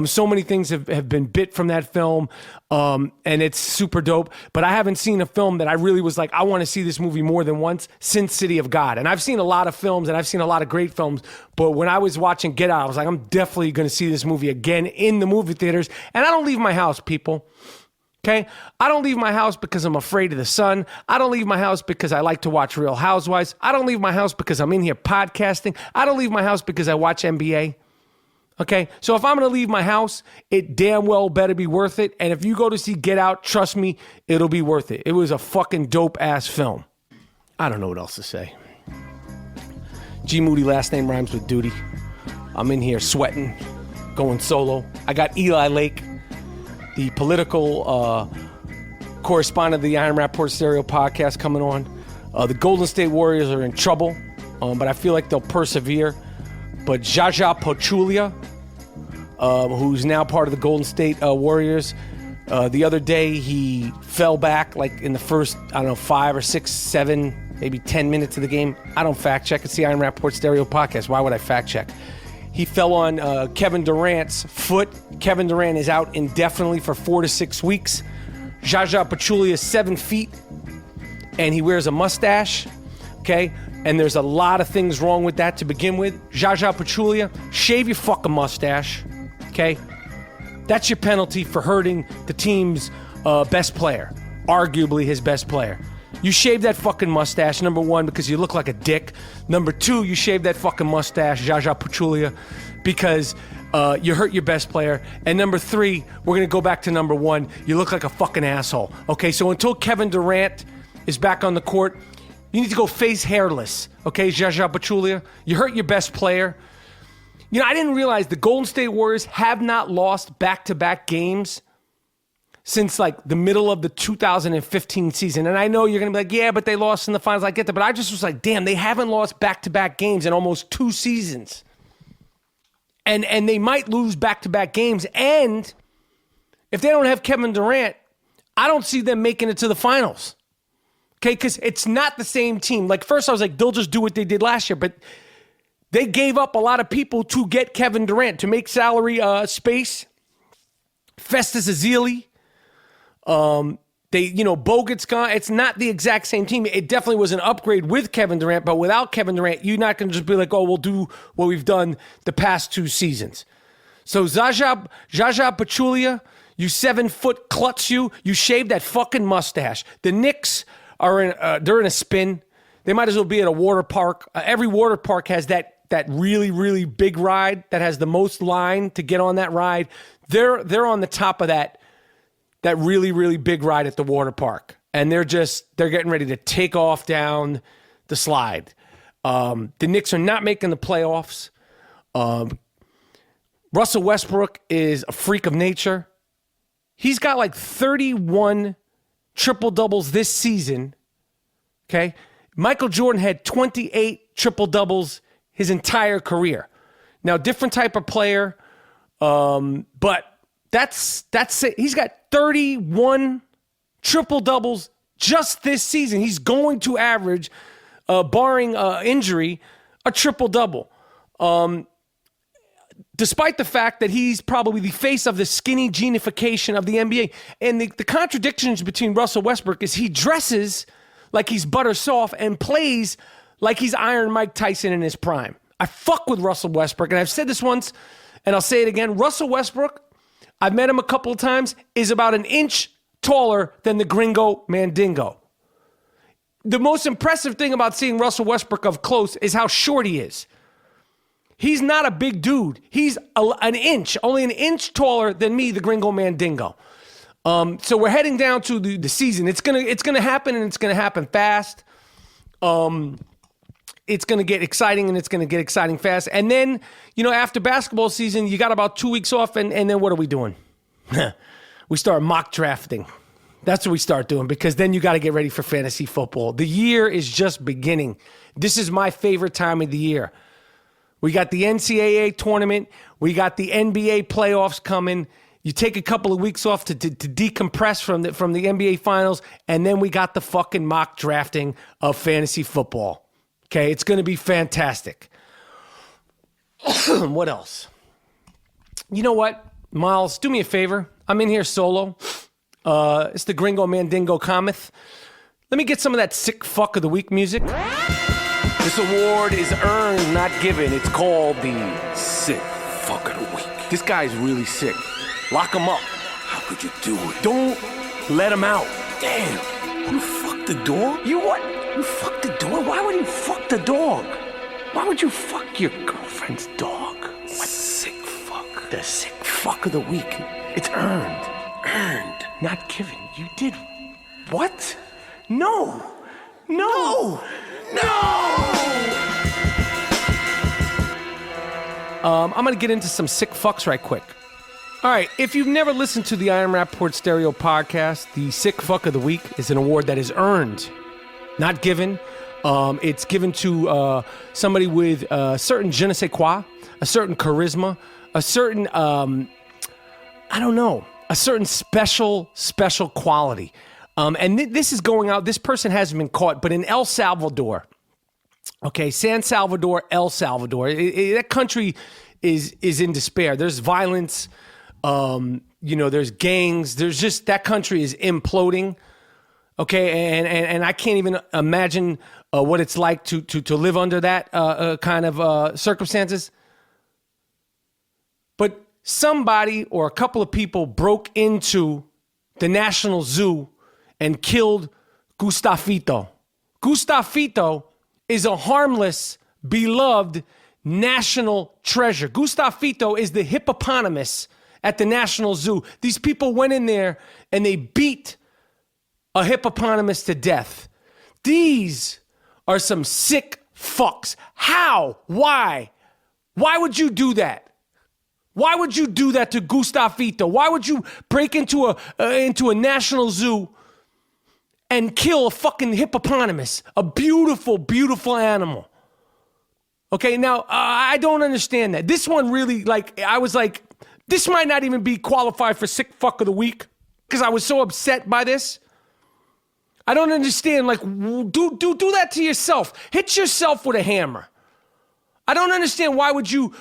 So many things have been bit from that film, and it's super dope. But I haven't seen a film that I really was like, I want to see this movie more than once since City of God. And I've seen a lot of films, and I've seen a lot of great films, but when I was watching Get Out, I was like, I'm definitely going to see this movie again in the movie theaters. And I don't leave my house, people. Okay, I don't leave my house because I'm afraid of the sun. I don't leave my house because I like to watch Real Housewives. I don't leave my house because I'm in here podcasting. I don't leave my house because I watch NBA. Okay, so if I'm going to leave my house, it damn well better be worth it. And if you go to see Get Out, trust me, it'll be worth it. It was a fucking dope-ass film. I don't know what else to say. G Moody, last name rhymes with Doody. I'm in here sweating, going solo. I got Eli Lake, the political correspondent of the I AM RAPAPORT Stereo podcast, coming on. The Golden State Warriors are in trouble, but I feel like they'll persevere. But Zaza Pachulia, who's now part of the Golden State Warriors, the other day he fell back like in the first, 5 or 6, 7, maybe 10 minutes of the game. I don't fact check. It's the I AM RAPAPORT Stereo podcast. Why would I fact check? He fell on Kevin Durant's foot. Kevin Durant is out indefinitely for 4 to 6 weeks. Zaza Pachulia is 7 feet, and he wears a mustache, okay? And there's a lot of things wrong with that to begin with. Zaza Pachulia, shave your fucking mustache, okay? That's your penalty for hurting the team's best player, arguably his best player. You shave that fucking mustache, number one, because you look like a dick. Number two, you shave that fucking mustache, Zaza Pachulia, because you hurt your best player. And number three, we're going to go back to number one, you look like a fucking asshole. Okay, so until Kevin Durant is back on the court, you need to go face hairless. Okay, Zaza Pachulia, you hurt your best player. I didn't realize the Golden State Warriors have not lost back-to-back games since like the middle of the 2015 season. And I know you're going to be like, yeah, but they lost in the finals. I get that. But I just was like, damn, they haven't lost back-to-back games in almost 2 seasons. And they might lose back-to-back games. And if they don't have Kevin Durant, I don't see them making it to the finals. Okay, because it's not the same team. Like, first I was like, they'll just do what they did last year, but they gave up a lot of people to get Kevin Durant, to make salary space. Festus Ezeli. Bogut's gone. It's not the exact same team. It definitely was an upgrade with Kevin Durant, but without Kevin Durant, you're not going to just be like, oh, we'll do what we've done the past 2 seasons. So Zaza Pachulia, you 7-foot klutz, you shave that fucking mustache. The Knicks they're in a spin. They might as well be at a water park. Every water park has that really, really big ride that has the most line to get on that ride. They're on the top of that really, really big ride at the water park. And they're getting ready to take off down the slide. The Knicks are not making the playoffs. Russell Westbrook is a freak of nature. He's got like 31 triple-doubles this season. Okay? Michael Jordan had 28 triple-doubles his entire career. Now, different type of player, but that's it. He's got 31 triple-doubles just this season. He's going to average, barring injury, a triple-double. Despite the fact that he's probably the face of the skinny genification of the NBA. And the contradictions between Russell Westbrook is he dresses like he's butter soft and plays like he's Iron Mike Tyson in his prime. I fuck with Russell Westbrook, and I've said this once, and I'll say it again. Russell Westbrook, I've met him a couple of times, is about an inch taller than the Gringo Mandingo. The most impressive thing about seeing Russell Westbrook up close is how short he is. He's not a big dude. He's only an inch taller than me, the Gringo Mandingo. So we're heading down to the season. It's gonna happen, and it's gonna happen fast. It's gonna get exciting, and it's gonna get exciting fast. And then, after basketball season, you got about 2 weeks off, and then what are we doing? We start mock drafting. That's what we start doing, because then you got to get ready for fantasy football. The year is just beginning. This is my favorite time of the year. We got the NCAA tournament. We got the NBA playoffs coming. You take a couple of weeks off to decompress from the NBA finals, and then we got the fucking mock drafting of fantasy football. Okay, it's going to be fantastic. What else? You know what, Miles? Do me a favor. I'm in here solo. It's the Gringo Mandingo Cometh. Let me get some of that sick fuck of the week music. This award is earned, not given. It's called the Sick Fuck of the Week. This guy's really sick. Lock him up. How could you do it? Don't let him out. Damn. You fucked the dog? You what? You fucked the dog? Why would you fuck the dog? Why would you fuck your girlfriend's dog? What? Sick fuck. The sick fuck of the week. It's earned. Earned. Not given. You did what? No. I'm going to get into some sick fucks right quick. All right, if you've never listened to the I AM Rapaport Stereo podcast, the Sick Fuck of the Week is an award that is earned, not given. It's given to somebody with a certain je ne sais quoi, a certain charisma, a certain, a certain special quality. And this is going out, this person hasn't been caught, but in El Salvador, okay, San Salvador, El Salvador, that country is in despair. There's violence, there's gangs, that country is imploding, okay, and I can't even imagine what it's like to live under that kind of circumstances. But somebody or a couple of people broke into the National Zoo and killed Gustafito. Gustafito is a harmless, beloved national treasure. Gustafito is the hippopotamus at the National Zoo. These people went in there and they beat a hippopotamus to death. These are some sick fucks. How? Why? Why would you do that? Why would you do that to Gustafito? Why would you break into a National Zoo and kill a fucking hippopotamus, a beautiful, beautiful animal? Okay, now, I don't understand that. This one really, I was like, this might not even be qualified for Sick Fuck of the Week. because I was so upset by this. I don't understand. Like, do that to yourself. Hit yourself with a hammer. I don't understand why would you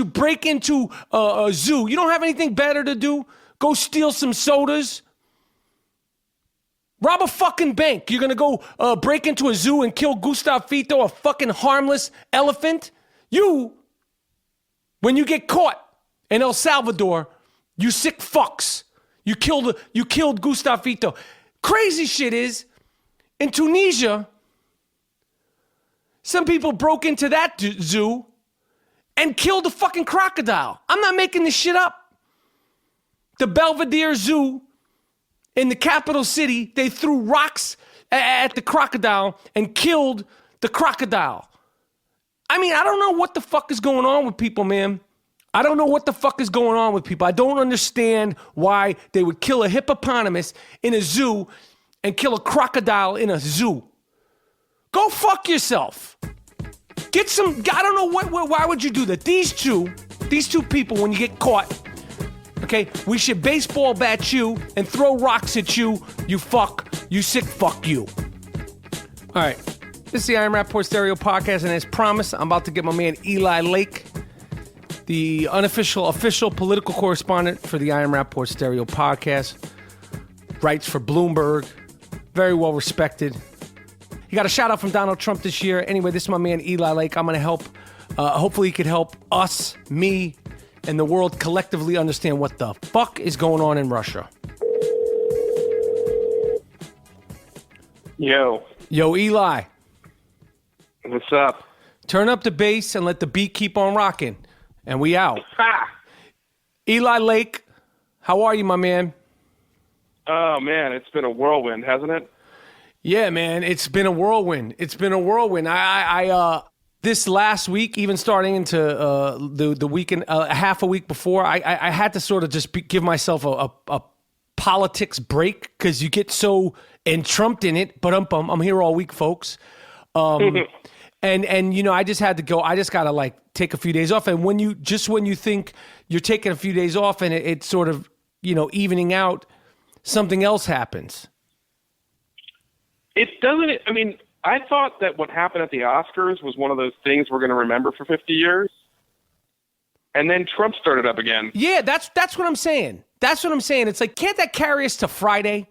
break into a zoo? You don't have anything better to do? Go steal some sodas? Rob a fucking bank. You're gonna go break into a zoo and kill Gustav Fito, a fucking harmless elephant? When you get caught in El Salvador, you sick fucks. You killed Gustav Fito. Crazy shit is, in Tunisia, some people broke into that zoo and killed a fucking crocodile. I'm not making this shit up. The Belvedere Zoo in the capital city, they threw rocks at the crocodile and killed the crocodile. I mean, I don't know what the fuck is going on with people, man. I don't know what the fuck is going on with people. I don't understand why they would kill a hippopotamus in a zoo and kill a crocodile in a zoo. Go fuck yourself. Get some, I don't know why would you do that? These two people, when you get caught, okay, we should baseball bat you and throw rocks at you, you sick fuck you. All right, this is the I Am Rapaport Stereo Podcast, and as promised, I'm about to get my man Eli Lake, the official political correspondent for the I Am Rapaport Stereo Podcast, writes for Bloomberg, very well respected. He got a shout out from Donald Trump this year. Anyway, this is my man Eli Lake. I'm going to help. Hopefully he could help us, me, and the world collectively understand what the fuck is going on in Russia. Yo, Eli. What's up? Turn up the bass and let the beat keep on rocking. And we out. Ha! Eli Lake, how are you, my man? Oh, man, it's been a whirlwind, hasn't it? Yeah, man, it's been a whirlwind. I this last week, even starting into the weekend, half a week before, I had to sort of just give myself a politics break because you get so entramped in it. But I'm here all week, folks. And you know, I just had to go. I just gotta like take a few days off. And when you think you're taking a few days off and it's sort of, you know, evening out, something else happens. It doesn't. I mean, I thought that what happened at the Oscars was one of those things we're going to remember for 50 years. And then Trump started up again. Yeah, that's what I'm saying. That's what I'm saying. It's like, can't that carry us to Friday?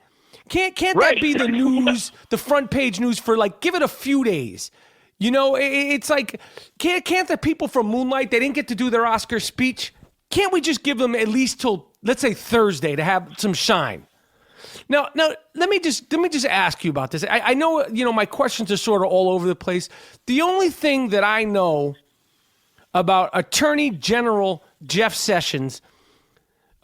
Can't Right. that be the news, the front page news for like, give it a few days? You know, it's like, can't the people from Moonlight, they didn't get to do their Oscar speech? Can't we just give them at least till, let's say, Thursday to have some shine? Now, let me just ask you about this. I know, you know, my questions are sort of all over the place. The only thing that I know about Attorney General Jeff Sessions,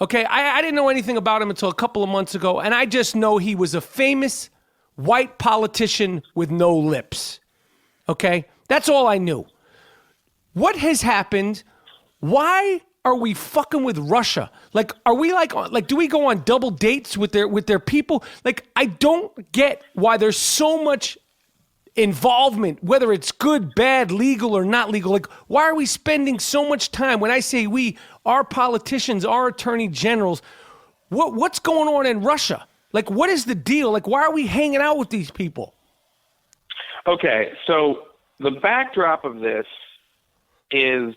okay, I didn't know anything about him until a couple of months ago, and I just know he was a famous white politician with no lips. Okay? That's all I knew. What has happened? Why are we fucking with Russia? Like, are we like do we go on double dates with their people? Like, I don't get why there's so much involvement, whether it's good, bad, legal, or not legal. Like, why are we spending so much time? When I say we, our politicians, our attorney generals, what's going on in Russia? Like, what is the deal? Like, why are we hanging out with these people? Okay, so the backdrop of this is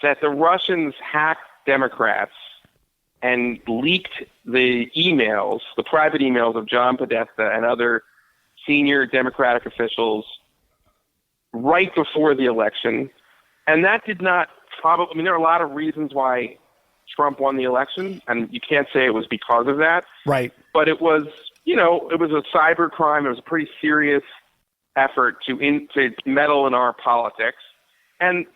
that the Russians hacked Democrats and leaked the emails, the private emails of John Podesta and other senior Democratic officials right before the election. And that did not probably, I mean, there are a lot of reasons why Trump won the election, and you can't say it was because of that. Right. But it was, you know, it was a cyber crime. It was a pretty serious effort to meddle in our politics. And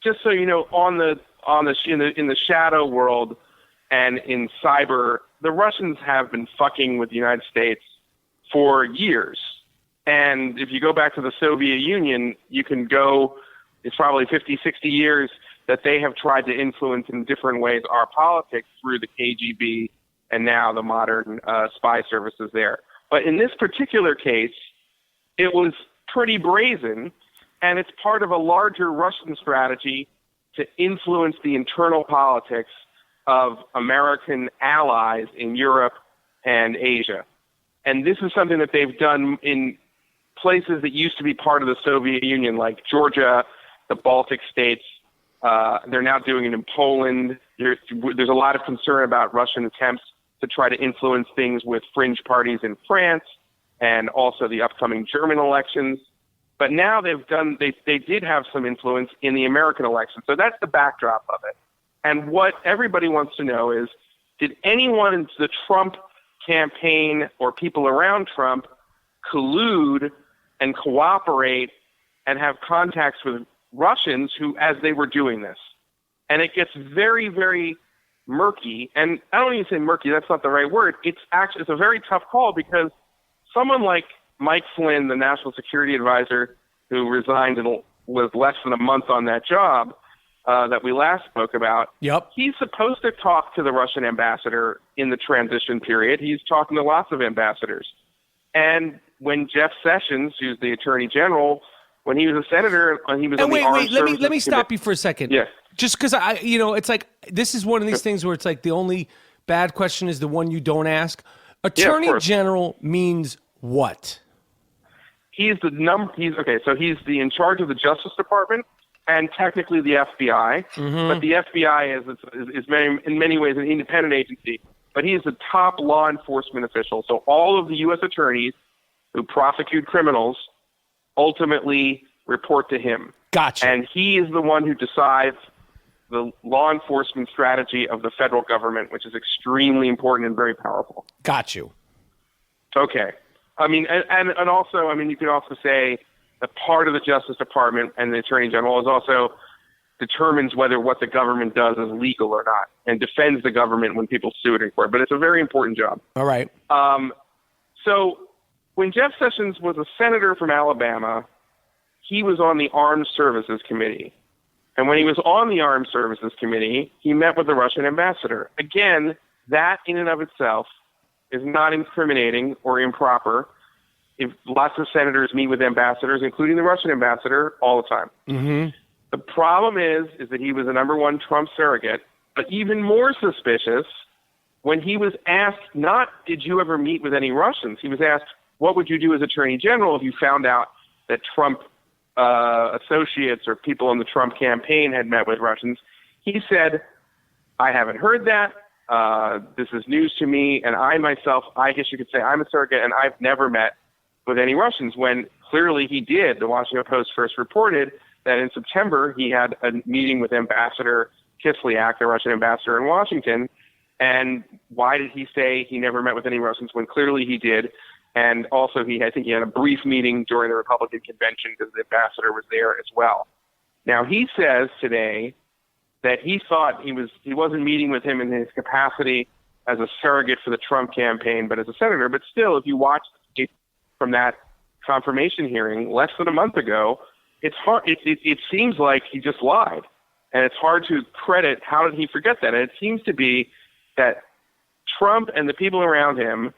just so you know, in the shadow world and in cyber, the Russians have been fucking with the United States for years. And if you go back to the Soviet Union, you can go, it's probably 50, 60 years that they have tried to influence in different ways our politics through the KGB and now the modern spy services there. But in this particular case, it was pretty brazen, and it's part of a larger Russian strategy to influence the internal politics of American allies in Europe and Asia. And this is something that they've done in places that used to be part of the Soviet Union, like Georgia, the Baltic states. They're now doing it in Poland. There's a lot of concern about Russian attempts to try to influence things with fringe parties in France and also the upcoming German elections. But now they did have some influence in the American election. So that's the backdrop of it. And what everybody wants to know is, did anyone in the Trump campaign or people around Trump collude and cooperate and have contacts with Russians who, as they were doing this? And it gets very, very murky. And I don't even say murky, that's not the right word. It's a very tough call, because someone like Mike Flynn, the national security advisor, who resigned and was less than a month on that job that we last spoke about, he's supposed to talk to the Russian ambassador in the transition period. He's talking to lots of ambassadors. And when Jeff Sessions, who's the attorney general, when he was a senator, he was on the Armed Services let me stop you for a second. Yes. Just because it's like, this is one of these things where it's like the only bad question is the one you don't ask. Attorney General means what? He's the he's in charge of the Justice Department and technically the FBI. Mm-hmm. But the FBI is in many ways an independent agency. But he is the top law enforcement official. So all of the U.S. attorneys who prosecute criminals ultimately report to him. Gotcha. And he is the one who decides the law enforcement strategy of the federal government, which is extremely important and very powerful. Got you. Okay. I mean, and also, I mean, you could also say that part of the Justice Department and the Attorney General is also determines whether what the government does is legal or not, and defends the government when people sue it in court. But it's a very important job. All right. So when Jeff Sessions was a senator from Alabama, he was on the Armed Services Committee. And when he was on the Armed Services Committee, he met with the Russian ambassador. Again, that in and of itself is not incriminating or improper. If lots of senators meet with ambassadors, including the Russian ambassador, all the time. Mm-hmm. The problem is that he was the number one Trump surrogate. But even more suspicious, when he was asked, not did you ever meet with any Russians, he was asked, what would you do as Attorney General if you found out that Trump associates or people in the Trump campaign had met with Russians? He said, I haven't heard that. This is news to me. And I myself, I guess you could say I'm a surrogate, and I've never met with any Russians, when clearly he did. The Washington Post first reported that in September he had a meeting with Ambassador Kislyak, the Russian ambassador in Washington. And why did he say he never met with any Russians when clearly he did? And also I think he had a brief meeting during the Republican convention because the ambassador was there as well. Now he says today that he thought he wasn't meeting with him in his capacity as a surrogate for the Trump campaign, but as a senator. But still, if you watch the tape from that confirmation hearing less than a month ago, it's hard. It seems like he just lied, and it's hard to credit. How did he forget that? And it seems to be that Trump and the people around him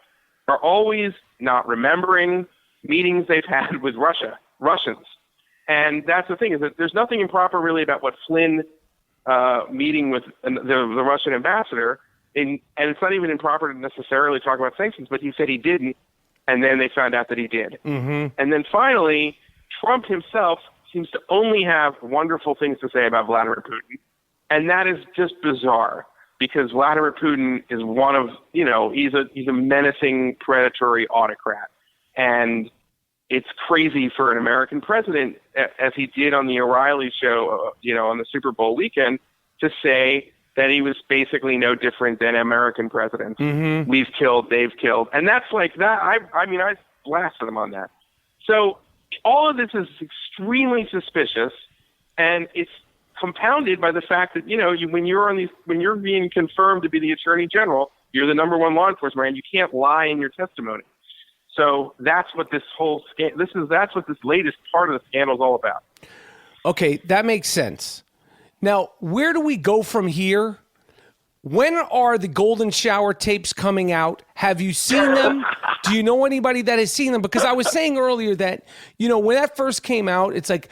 are always not remembering meetings they've had with Russians. And that's the thing, is that there's nothing improper really about what Flynn meeting with the Russian ambassador, and it's not even improper to necessarily talk about sanctions, but he said he didn't, and then they found out that he did. Mm-hmm. And then finally, Trump himself seems to only have wonderful things to say about Vladimir Putin, and that is just bizarre, because Vladimir Putin is one of, he's a menacing, predatory autocrat. And it's crazy for an American president, as he did on the O'Reilly show, on the Super Bowl weekend, to say that he was basically no different than American presidents. Mm-hmm. We've killed, they've killed. And that's like that. I blasted him on that. So all of this is extremely suspicious, and it's compounded by the fact that, when you're being confirmed to be the Attorney General, you're the number one law enforcement, and you can't lie in your testimony. So that's what this whole that's what this latest part of the scandal is all about. Okay, that makes sense. Now, where do we go from here? When are the golden shower tapes coming out? Have you seen them? Do you know anybody that has seen them? Because I was saying earlier that, when that first came out, it's like,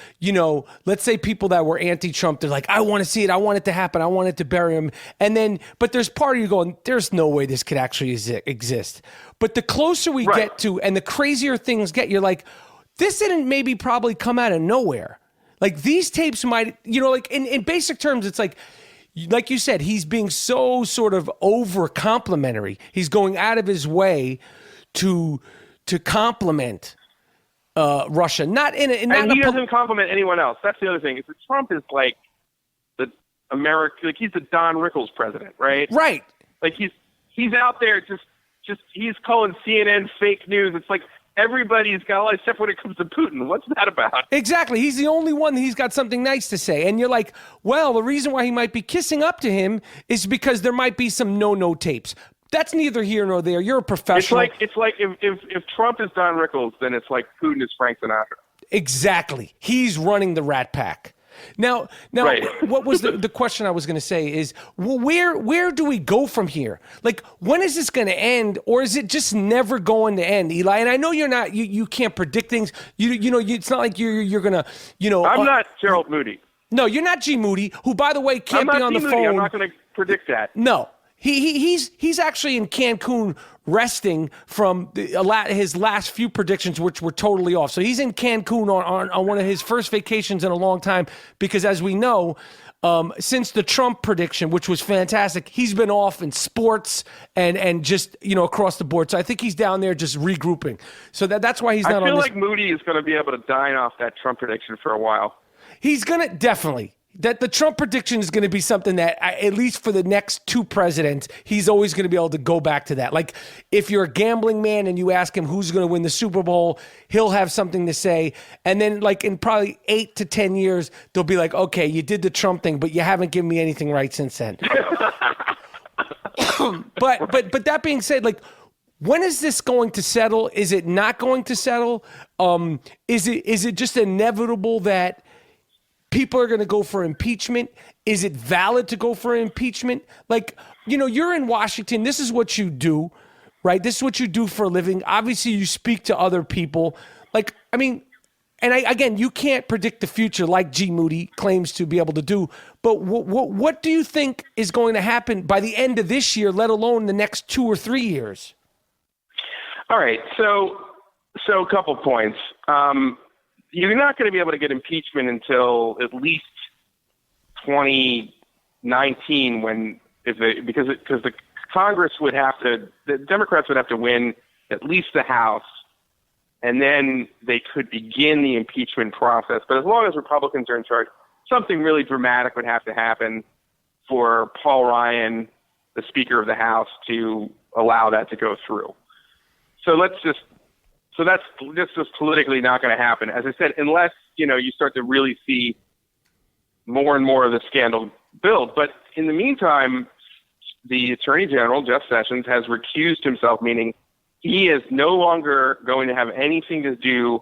let's say people that were anti-Trump, they're like, I want to see it. I want it to happen. I want it to bury him. And then, but there's part of you going, there's no way this could actually exist. But the closer we get to, and the crazier things get, you're like, this didn't maybe probably come out of nowhere. Like these tapes might, like in basic terms, it's like you said, he's being so sort of over complimentary. He's going out of his way to compliment Russia. And he doesn't compliment anyone else. That's the other thing. Is that Trump is like the he's the Don Rickles president, right? Right. Like he's out there just he's calling CNN fake news. It's like everybody's got all except when it comes to Putin. What's that about? Exactly. He's the only one that he's got something nice to say. And you're like, well, the reason why he might be kissing up to him is because there might be some no tapes. That's neither here nor there. You're a professional. It's like if Trump is Don Rickles, then it's like Putin is Frank Sinatra. Exactly. He's running the Rat Pack. Now, right. What was the question I was going to say is, well, where do we go from here? Like, when is this going to end, or is it just never going to end, Eli? And I know you're not, you can't predict things. It's not like you're going to, I'm not Gerald Moody. No, you're not G Moody, who, by the way, can't be on the phone. I'm not going to predict that. No. He's actually in Cancun resting from his last few predictions, which were totally off. So he's in Cancun on one of his first vacations in a long time because, as we know, since the Trump prediction, which was fantastic, he's been off in sports and just across the board. So I think he's down there just regrouping. So that's why he's not on this. I feel like Moody is going to be able to dine off that Trump prediction for a while. He's going to definitely. That the Trump prediction is going to be something that, at least for the next two presidents, he's always going to be able to go back to that. Like, if you're a gambling man and you ask him who's going to win the Super Bowl, he'll have something to say. And then, like, in probably 8 to 10 years, they'll be like, okay, you did the Trump thing, but you haven't given me anything right since then. But that being said, like, when is this going to settle? Is it not going to settle? Is it just inevitable that people are going to go for impeachment? Is it valid to go for impeachment? Like, you're in Washington. This is what you do, right? This is what you do for a living. Obviously, you speak to other people. Like, I mean, again, you can't predict the future like G Moody claims to be able to do. But what do you think is going to happen by the end of this year, let alone the next 2 or 3 years? All right. So a couple points. You're not going to be able to get impeachment until at least 2019 because the Congress would have to, the Democrats would have to win at least the House, and then they could begin the impeachment process. But as long as Republicans are in charge, something really dramatic would have to happen for Paul Ryan, the Speaker of the House, to allow that to go through. So that's just politically not going to happen. As I said, unless, you start to really see more and more of the scandal build. But in the meantime, the Attorney General, Jeff Sessions, has recused himself, meaning he is no longer going to have anything to do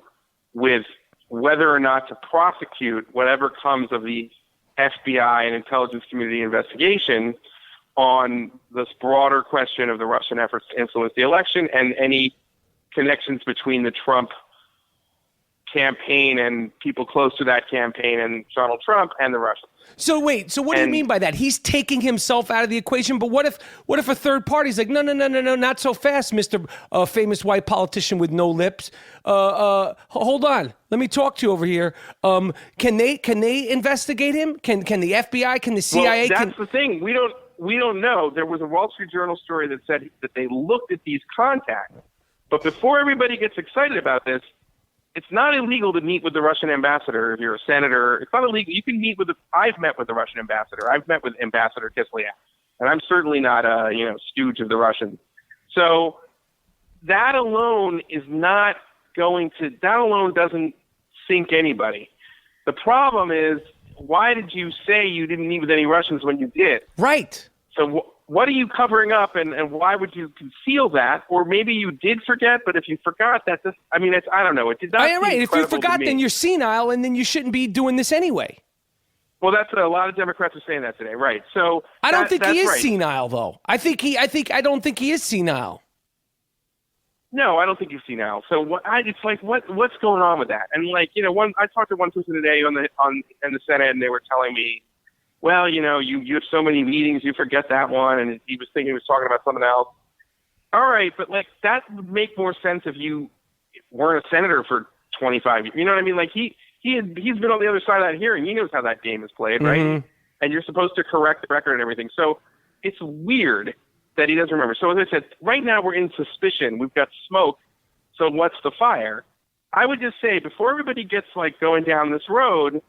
with whether or not to prosecute whatever comes of the FBI and intelligence community investigation on this broader question of the Russian efforts to influence the election and any connections between the Trump campaign and people close to that campaign and Donald Trump and the Russians. So wait, what do you mean by that? He's taking himself out of the equation, but what if a third party's like, no, not so fast, Mr. Famous white politician with no lips. Hold on. Let me talk to you over here. Can they investigate him? Can the FBI, can the CIA? Well, that's the thing. We don't know. There was a Wall Street Journal story that said that they looked at these contacts. But before everybody gets excited about this, it's not illegal to meet with the Russian ambassador if you're a senator. It's not illegal. You can meet with I've met with the Russian ambassador. I've met with Ambassador Kislyak. And I'm certainly not a stooge of the Russians. So that alone doesn't sink anybody. The problem is, why did you say you didn't meet with any Russians when you did? Right. So what are you covering up, and why would you conceal that? Or maybe you did forget, but if you forgot, I don't know. It did not. Right. If you forgot, then you're senile, and then you shouldn't be doing this anyway. Well, that's a lot of Democrats are saying that today, right? So I don't think he is senile, though. I don't think he is senile. No, I don't think you've seen Al. So what's going on with that? And like, I talked to one person today in the Senate, and they were telling me, well, you have so many meetings, you forget that one, and he was talking about something else. All right, but like that would make more sense if you weren't a senator for 25 years. You know what I mean? Like he's been on the other side of that hearing. He knows how that game is played, right? And you're supposed to correct the record and everything. So it's weird that he doesn't remember. So as I said, right now we're in suspicion. We've got smoke. So what's the fire? I would just say, before everybody gets like going down this road,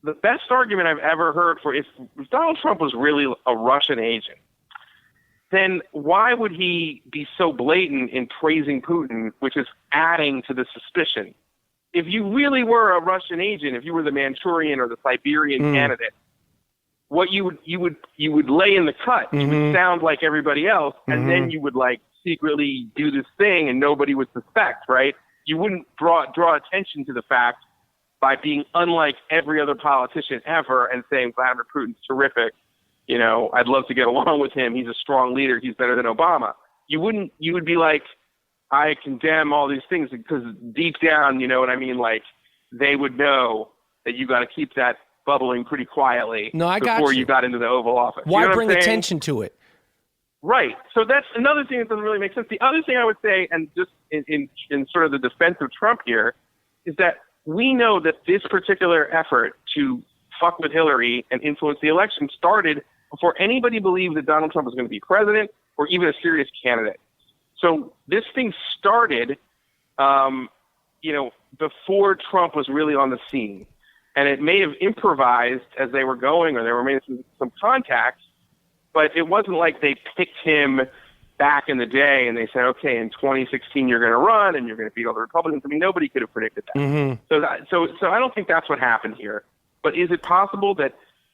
the best argument I've ever heard for if Donald Trump was really a Russian agent, then why would he be so blatant in praising Putin, which is adding to the suspicion? If you really were a Russian agent, if you were the Manchurian or the Siberian candidate, what you would lay in the cut. You would sound like everybody else, and then you would like secretly do this thing, and nobody would suspect, right? You wouldn't draw attention to the fact by being unlike every other politician ever and saying Vladimir Putin's terrific. I'd love to get along with him. He's a strong leader. He's better than Obama. You would be like, I condemn all these things, because deep down, you know what I mean? Like, they would know that you got to keep that bubbling pretty quietly before you got into the Oval Office. Why you know bring attention to it? Right. So that's another thing that doesn't really make sense. The other thing I would say, and just in sort of the defense of Trump here, is that we know that this particular effort to fuck with Hillary and influence the election started before anybody believed that Donald Trump was going to be president or even a serious candidate. So this thing started, before Trump was really on the scene. And it may have improvised as they were going, or they were making some contacts, but it wasn't like they picked him back in the day and they said, okay, in 2016 you're going to run and you're going to beat all the Republicans. I mean, nobody could have predicted that. So I don't think that's what happened here. But is it possible that,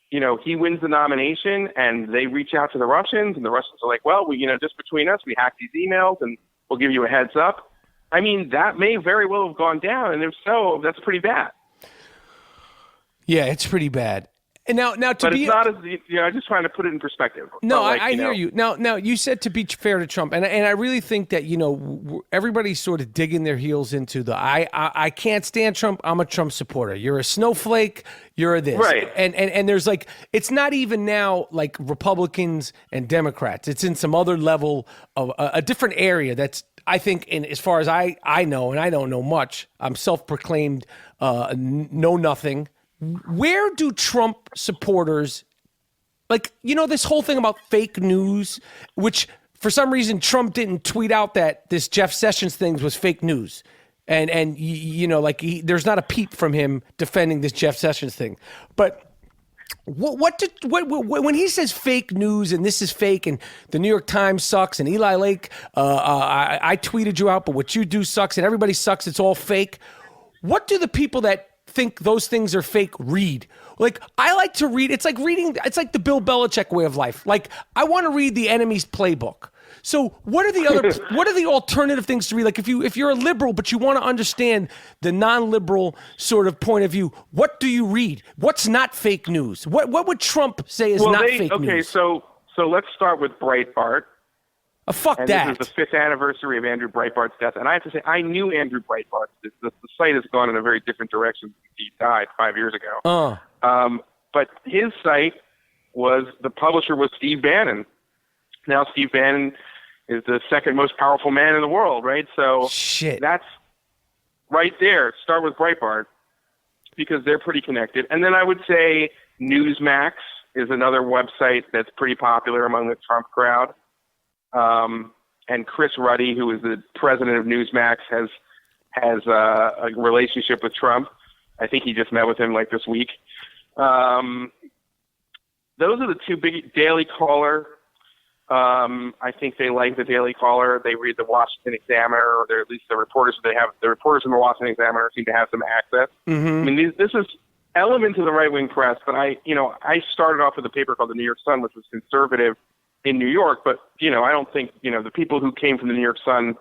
he wins the nomination and they reach out to the Russians, and the Russians are like, well, just between us, we hacked these emails and we'll give you a heads up? I mean, that may very well have gone down, and if so, that's pretty bad. Yeah, it's pretty bad. And now but it's not as I'm just trying to put it in perspective. No, I hear you. Now you said to be fair to Trump, and I really think that everybody's sort of digging their heels into the I can't stand Trump. I'm a Trump supporter. You're a snowflake. You're a this. Right. And there's like, it's not even now like Republicans and Democrats. It's in some other level of a different area. That's, I think, in as far as I know, and I don't know much. I'm self-proclaimed know nothing. Where do Trump supporters, this whole thing about fake news, which for some reason Trump didn't tweet out that this Jeff Sessions thing was fake news. And there's not a peep from him defending this Jeff Sessions thing. But when he says fake news and this is fake and the New York Times sucks and Eli Lake, I tweeted you out, but what you do sucks and everybody sucks, it's all fake. What do the people that think those things are fake read? Like, I like to read, it's like the Bill Belichick way of life. Like, I want to read the enemy's playbook. So what are the alternative things to read? Like, if you're a liberal but you want to understand the non-liberal sort of point of view, what do you read? What's not fake news? What would Trump say is fake news? Okay, so let's start with Breitbart. Fuck and that. This is the 5th anniversary of Andrew Breitbart's death. And I have to say, I knew Andrew Breitbart. The site has gone in a very different direction. He died 5 years ago. But his site the publisher was Steve Bannon. Now Steve Bannon is the second most powerful man in the world, right? So that's right there. Start with Breitbart, because they're pretty connected. And then I would say Newsmax is another website that's pretty popular among the Trump crowd. And Chris Ruddy, who is the president of Newsmax, has a relationship with Trump. I think he just met with him like this week. Those are the two big. Daily Caller. I think they like the Daily Caller. They read the Washington Examiner, or they're at least the reporters in the Washington Examiner seem to have some access. I mean, this is elements of the right-wing press, but I started off with a paper called the New York Sun, which was conservative in New York, but I don't think the people who came from the New York Sun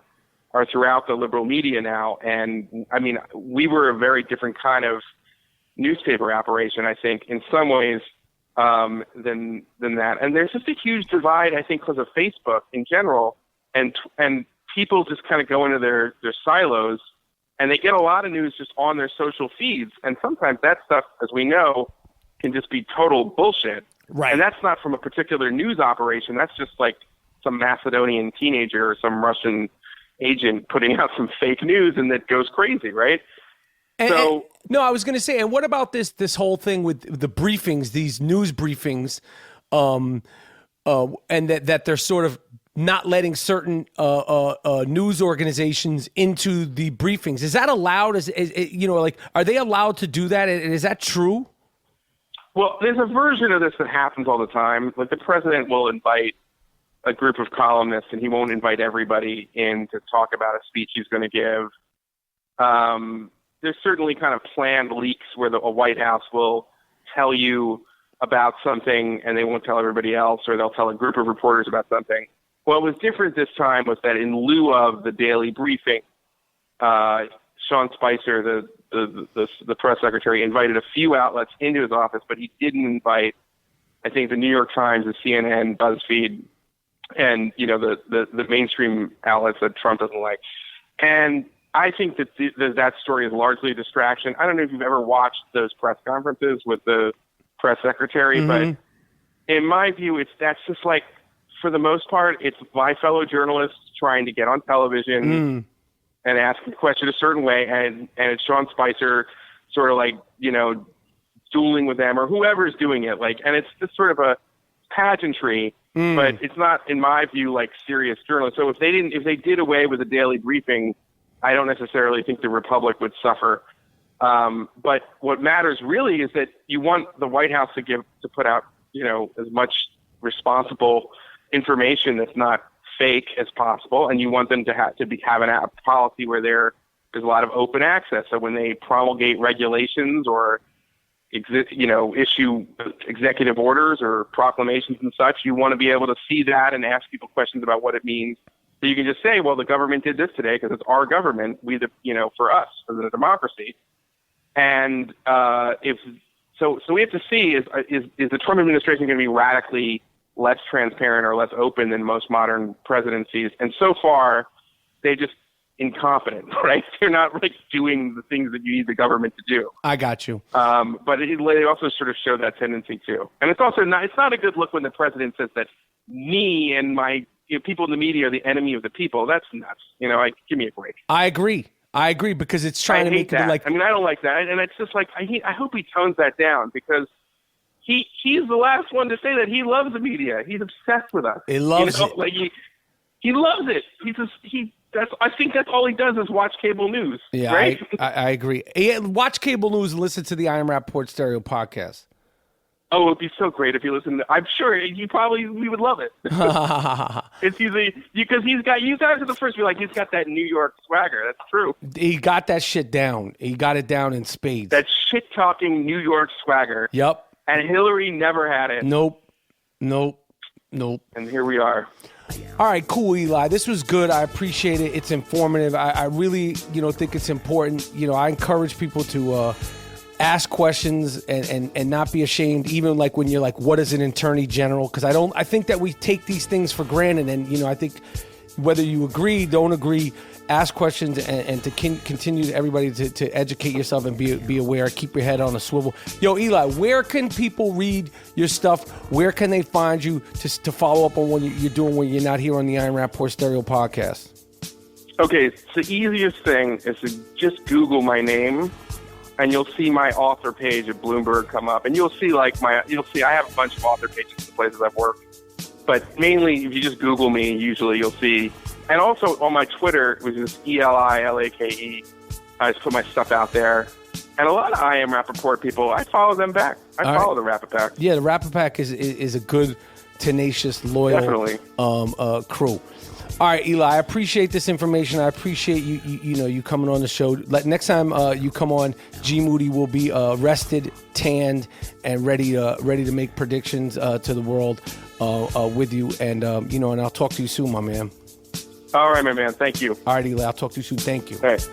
are throughout the liberal media now. And I mean, we were a very different kind of newspaper operation, I think, in some ways, than that. And there's just a huge divide, I think, because of Facebook in general, and people just kind of go into their silos, and they get a lot of news just on their social feeds. And sometimes that stuff, as we know, can just be total bullshit. Right. And that's not from a particular news operation. That's just like some Macedonian teenager or some Russian agent putting out some fake news, and that goes crazy, right? No, I was going to say, and what about this whole thing with the briefings, these news briefings, and that they're sort of not letting certain news organizations into the briefings? Is that allowed? Are they allowed to do that? And is that true? Well, there's a version of this that happens all the time. Like the president will invite a group of columnists, and he won't invite everybody in to talk about a speech he's going to give. There's certainly kind of planned leaks where a White House will tell you about something and they won't tell everybody else, or they'll tell a group of reporters about something. What was different this time was that in lieu of the daily briefing, Sean Spicer, the press secretary, invited a few outlets into his office, but he didn't invite, I think, the New York Times, the CNN, BuzzFeed, and the mainstream outlets that Trump doesn't like. And I think that that story is largely a distraction. I don't know if you've ever watched those press conferences with the press secretary, but in my view, that's just like, for the most part, it's my fellow journalists trying to get on television and ask a question a certain way, and it's Sean Spicer sort of like, dueling with them or whoever's doing it. And it's just sort of a pageantry, but it's not, in my view, like serious journalism. So if they did away with the daily briefing, I don't necessarily think the Republic would suffer. But what matters really is that you want the White House to put out, as much responsible information that's not fake as possible, and you want them to have a policy where there's a lot of open access. So when they promulgate regulations or issue executive orders or proclamations and such, you want to be able to see that and ask people questions about what it means. So you can just say, well, the government did this today because it's our government. For us as a democracy. And so we have to see is the Trump administration going to be radically less transparent or less open than most modern presidencies? And so far, they're just incompetent, right? They're not doing the things that you need the government to do. I got you. But they also sort of show that tendency too. And it's also not a good look when the president says that me and my people in the media are the enemy of the people. That's nuts. Give me a break. I agree because it's trying to make it like. I don't like that, and it's just like I hope he tones that down, because he's the last one to say that he loves the media. He's obsessed with us. He loves it. He loves it. I think that's all he does is watch cable news. Yeah, right? I agree. Watch cable news and listen to the I Am Rapaport stereo podcast. Oh, it would be so great if you listened. I'm sure we would love it. It's easy because you guys are the first to be like, he's got that New York swagger. That's true. He got that shit down. He got it down in spades. That shit talking New York swagger. Yep. And Hillary never had it. Nope. And here we are. All right, cool, Eli. This was good. I appreciate it. It's informative. I really, think it's important. I encourage people to ask questions and not be ashamed, even like when you're like, what is an attorney general? Because I think that we take these things for granted. And, I think whether you agree, don't agree, ask questions and to continue everybody to educate yourself and be aware, keep your head on a swivel. Yo, Eli, where can people read your stuff? Where can they find you to follow up on what you're doing when you're not here on the I Am Rapaport Stereo podcast? Okay, so the easiest thing is to just Google my name, and you'll see my author page at Bloomberg come up, and you'll see I have a bunch of author pages in the places I've worked, but mainly if you just Google me, usually you'll see. And also on my Twitter, which is Eli Lake, I just put my stuff out there. And a lot of I Am Rapaport people, I follow them back. I follow the Rapapack. Yeah, the Rapapack is a good, tenacious, loyal crew. All right, Eli, I appreciate this information. I appreciate you coming on the show. Next time you come on, G Moody will be rested, tanned, and ready to make predictions to the world with you. And and I'll talk to you soon, my man. All right, my man. Thank you. All right, Eli. I'll talk to you soon. Thank you. All right.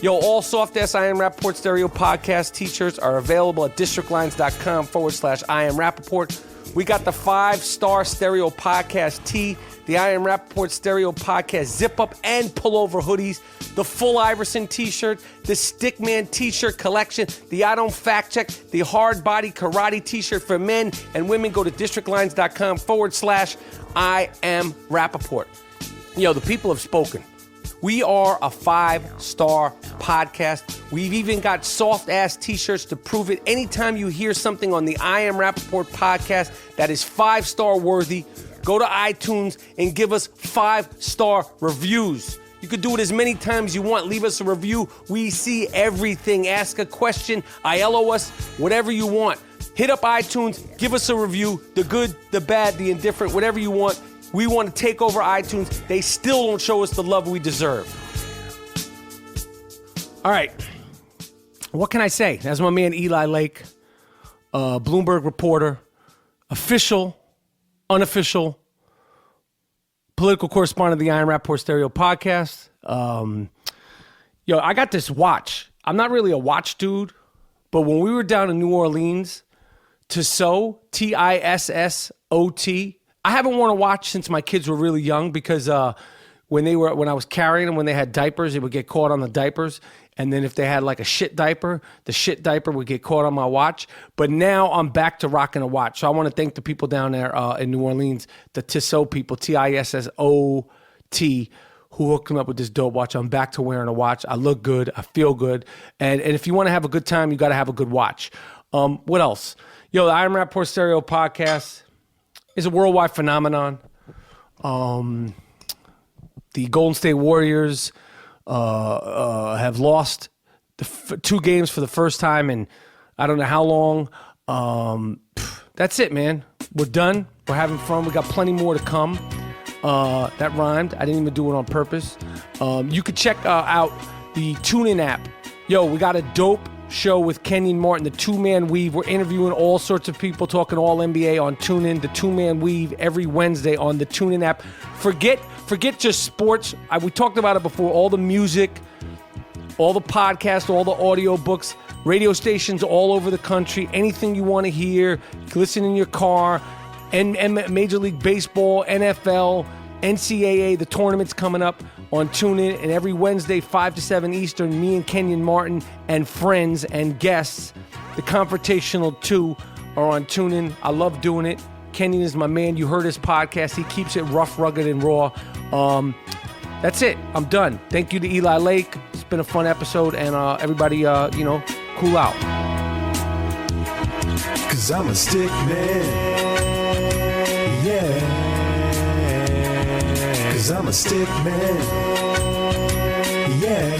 Yo, all soft-ass I Am Rapaport Stereo podcast t-shirts are available at districtlines.com/I Am Rapaport. We got the 5-star stereo podcast tee the I Am Rapaport Stereo Podcast zip-up and pullover hoodies, the full Iverson t-shirt, the Stickman t-shirt collection, the I Don't Fact Check, the Hard Body Karate t-shirt for men and women. Go to districtlines.com/I Am Rapaport. Yo, the people have spoken. We are a 5-star podcast. We've even got soft-ass t-shirts to prove it. Anytime you hear something on the I Am Rapaport podcast that is 5-star worthy, go to iTunes and give us 5-star reviews. You could do it as many times you want. Leave us a review. We see everything. Ask a question. ILO us. Whatever you want. Hit up iTunes. Give us a review. The good, the bad, the indifferent, whatever you want. We want to take over iTunes. They still don't show us the love we deserve. All right. What can I say? That's my man Eli Lake, Bloomberg reporter, official, unofficial, political correspondent of the I Am Rapaport Stereo Podcast. Yo, I got this watch. I'm not really a watch dude, but when we were down in New Orleans, Tissot, Tissot, I haven't worn a watch since my kids were really young because when I was carrying them, when they had diapers, it would get caught on the diapers. And then if they had like a shit diaper, the shit diaper would get caught on my watch. But now I'm back to rocking a watch. So I want to thank the people down there in New Orleans, the Tissot people, Tissot, who hooked me up with this dope watch. I'm back to wearing a watch. I look good. I feel good. And if you want to have a good time, you got to have a good watch. What else? Yo, the I Am Rapaport Stereo Podcast is a worldwide phenomenon. The Golden State Warriors have lost the 2 games for the first time in I don't know how long. That's it, man. We're done. We're having fun. We got plenty more to come. That rhymed. I didn't even do it on purpose. You could check out the TuneIn app. Yo, we got a dope show with Kenyon Martin, the 2-man weave. We're interviewing all sorts of people, talking all NBA on TuneIn, the 2-man weave every Wednesday on the TuneIn app. Forget just sports. We talked about it before. All the music, all the podcasts, all the audio books, radio stations all over the country. Anything you want to hear, you can listen in your car. And Major League Baseball, NFL, NCAA, the tournament's coming up on TuneIn, and every Wednesday, 5 to 7 Eastern, me and Kenyon Martin and friends and guests, the Confrontational 2, are on TuneIn. I love doing it. Kenyon is my man. You heard his podcast. He keeps it rough, rugged, and raw. That's it. I'm done. Thank you to Eli Lake. It's been a fun episode, and everybody, cool out. 'Cause I'm a stick man. Yeah. 'Cause I'm a stick man. Yeah.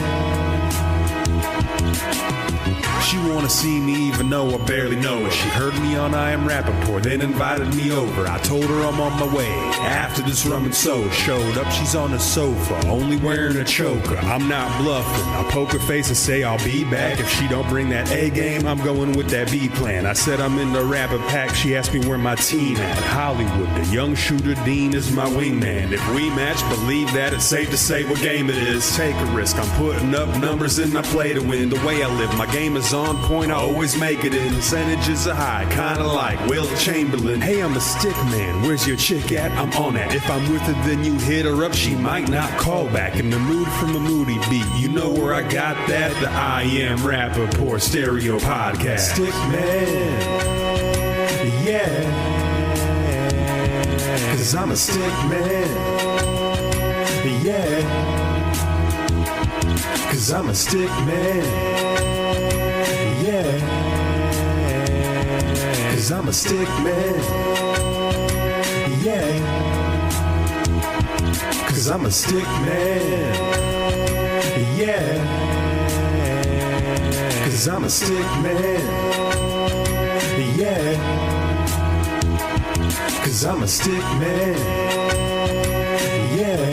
She wanna see me even though I barely know her. She heard me on I Am Rapaport, then invited me over. I told her I'm on my way. After this rum and soda showed up, she's on the sofa, only wearing a choker. I'm not bluffing. I poke her face and say I'll be back. If she don't bring that A game, I'm going with that B plan. I said I'm in the rapper pack. She asked me where my team at. Hollywood, the young shooter Dean is my wingman. If we match, believe that it's safe to say what game it is. Take a risk. I'm putting up numbers and I play to win. The way I live, my game is on point, I always make it in. Percentages are high, kinda like Will Chamberlain. Hey, I'm a stick man, where's your chick at? I'm on that. If I'm with her, then you hit her up, she might not call back. In the mood from a Moody beat, you know where I got that? The I Am Rapaport Stereo Podcast. Stick man, yeah. 'Cause I'm a stick man, yeah. 'Cause I'm a stick man. Yeah, 'cause I'm a stick man. Yeah, 'cause I'm a stick man. Yeah, 'cause I'm a stick man. Yeah, 'cause I'm a stick man. Yeah,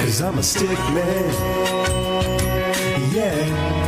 'cause I'm a stick man. Yeah.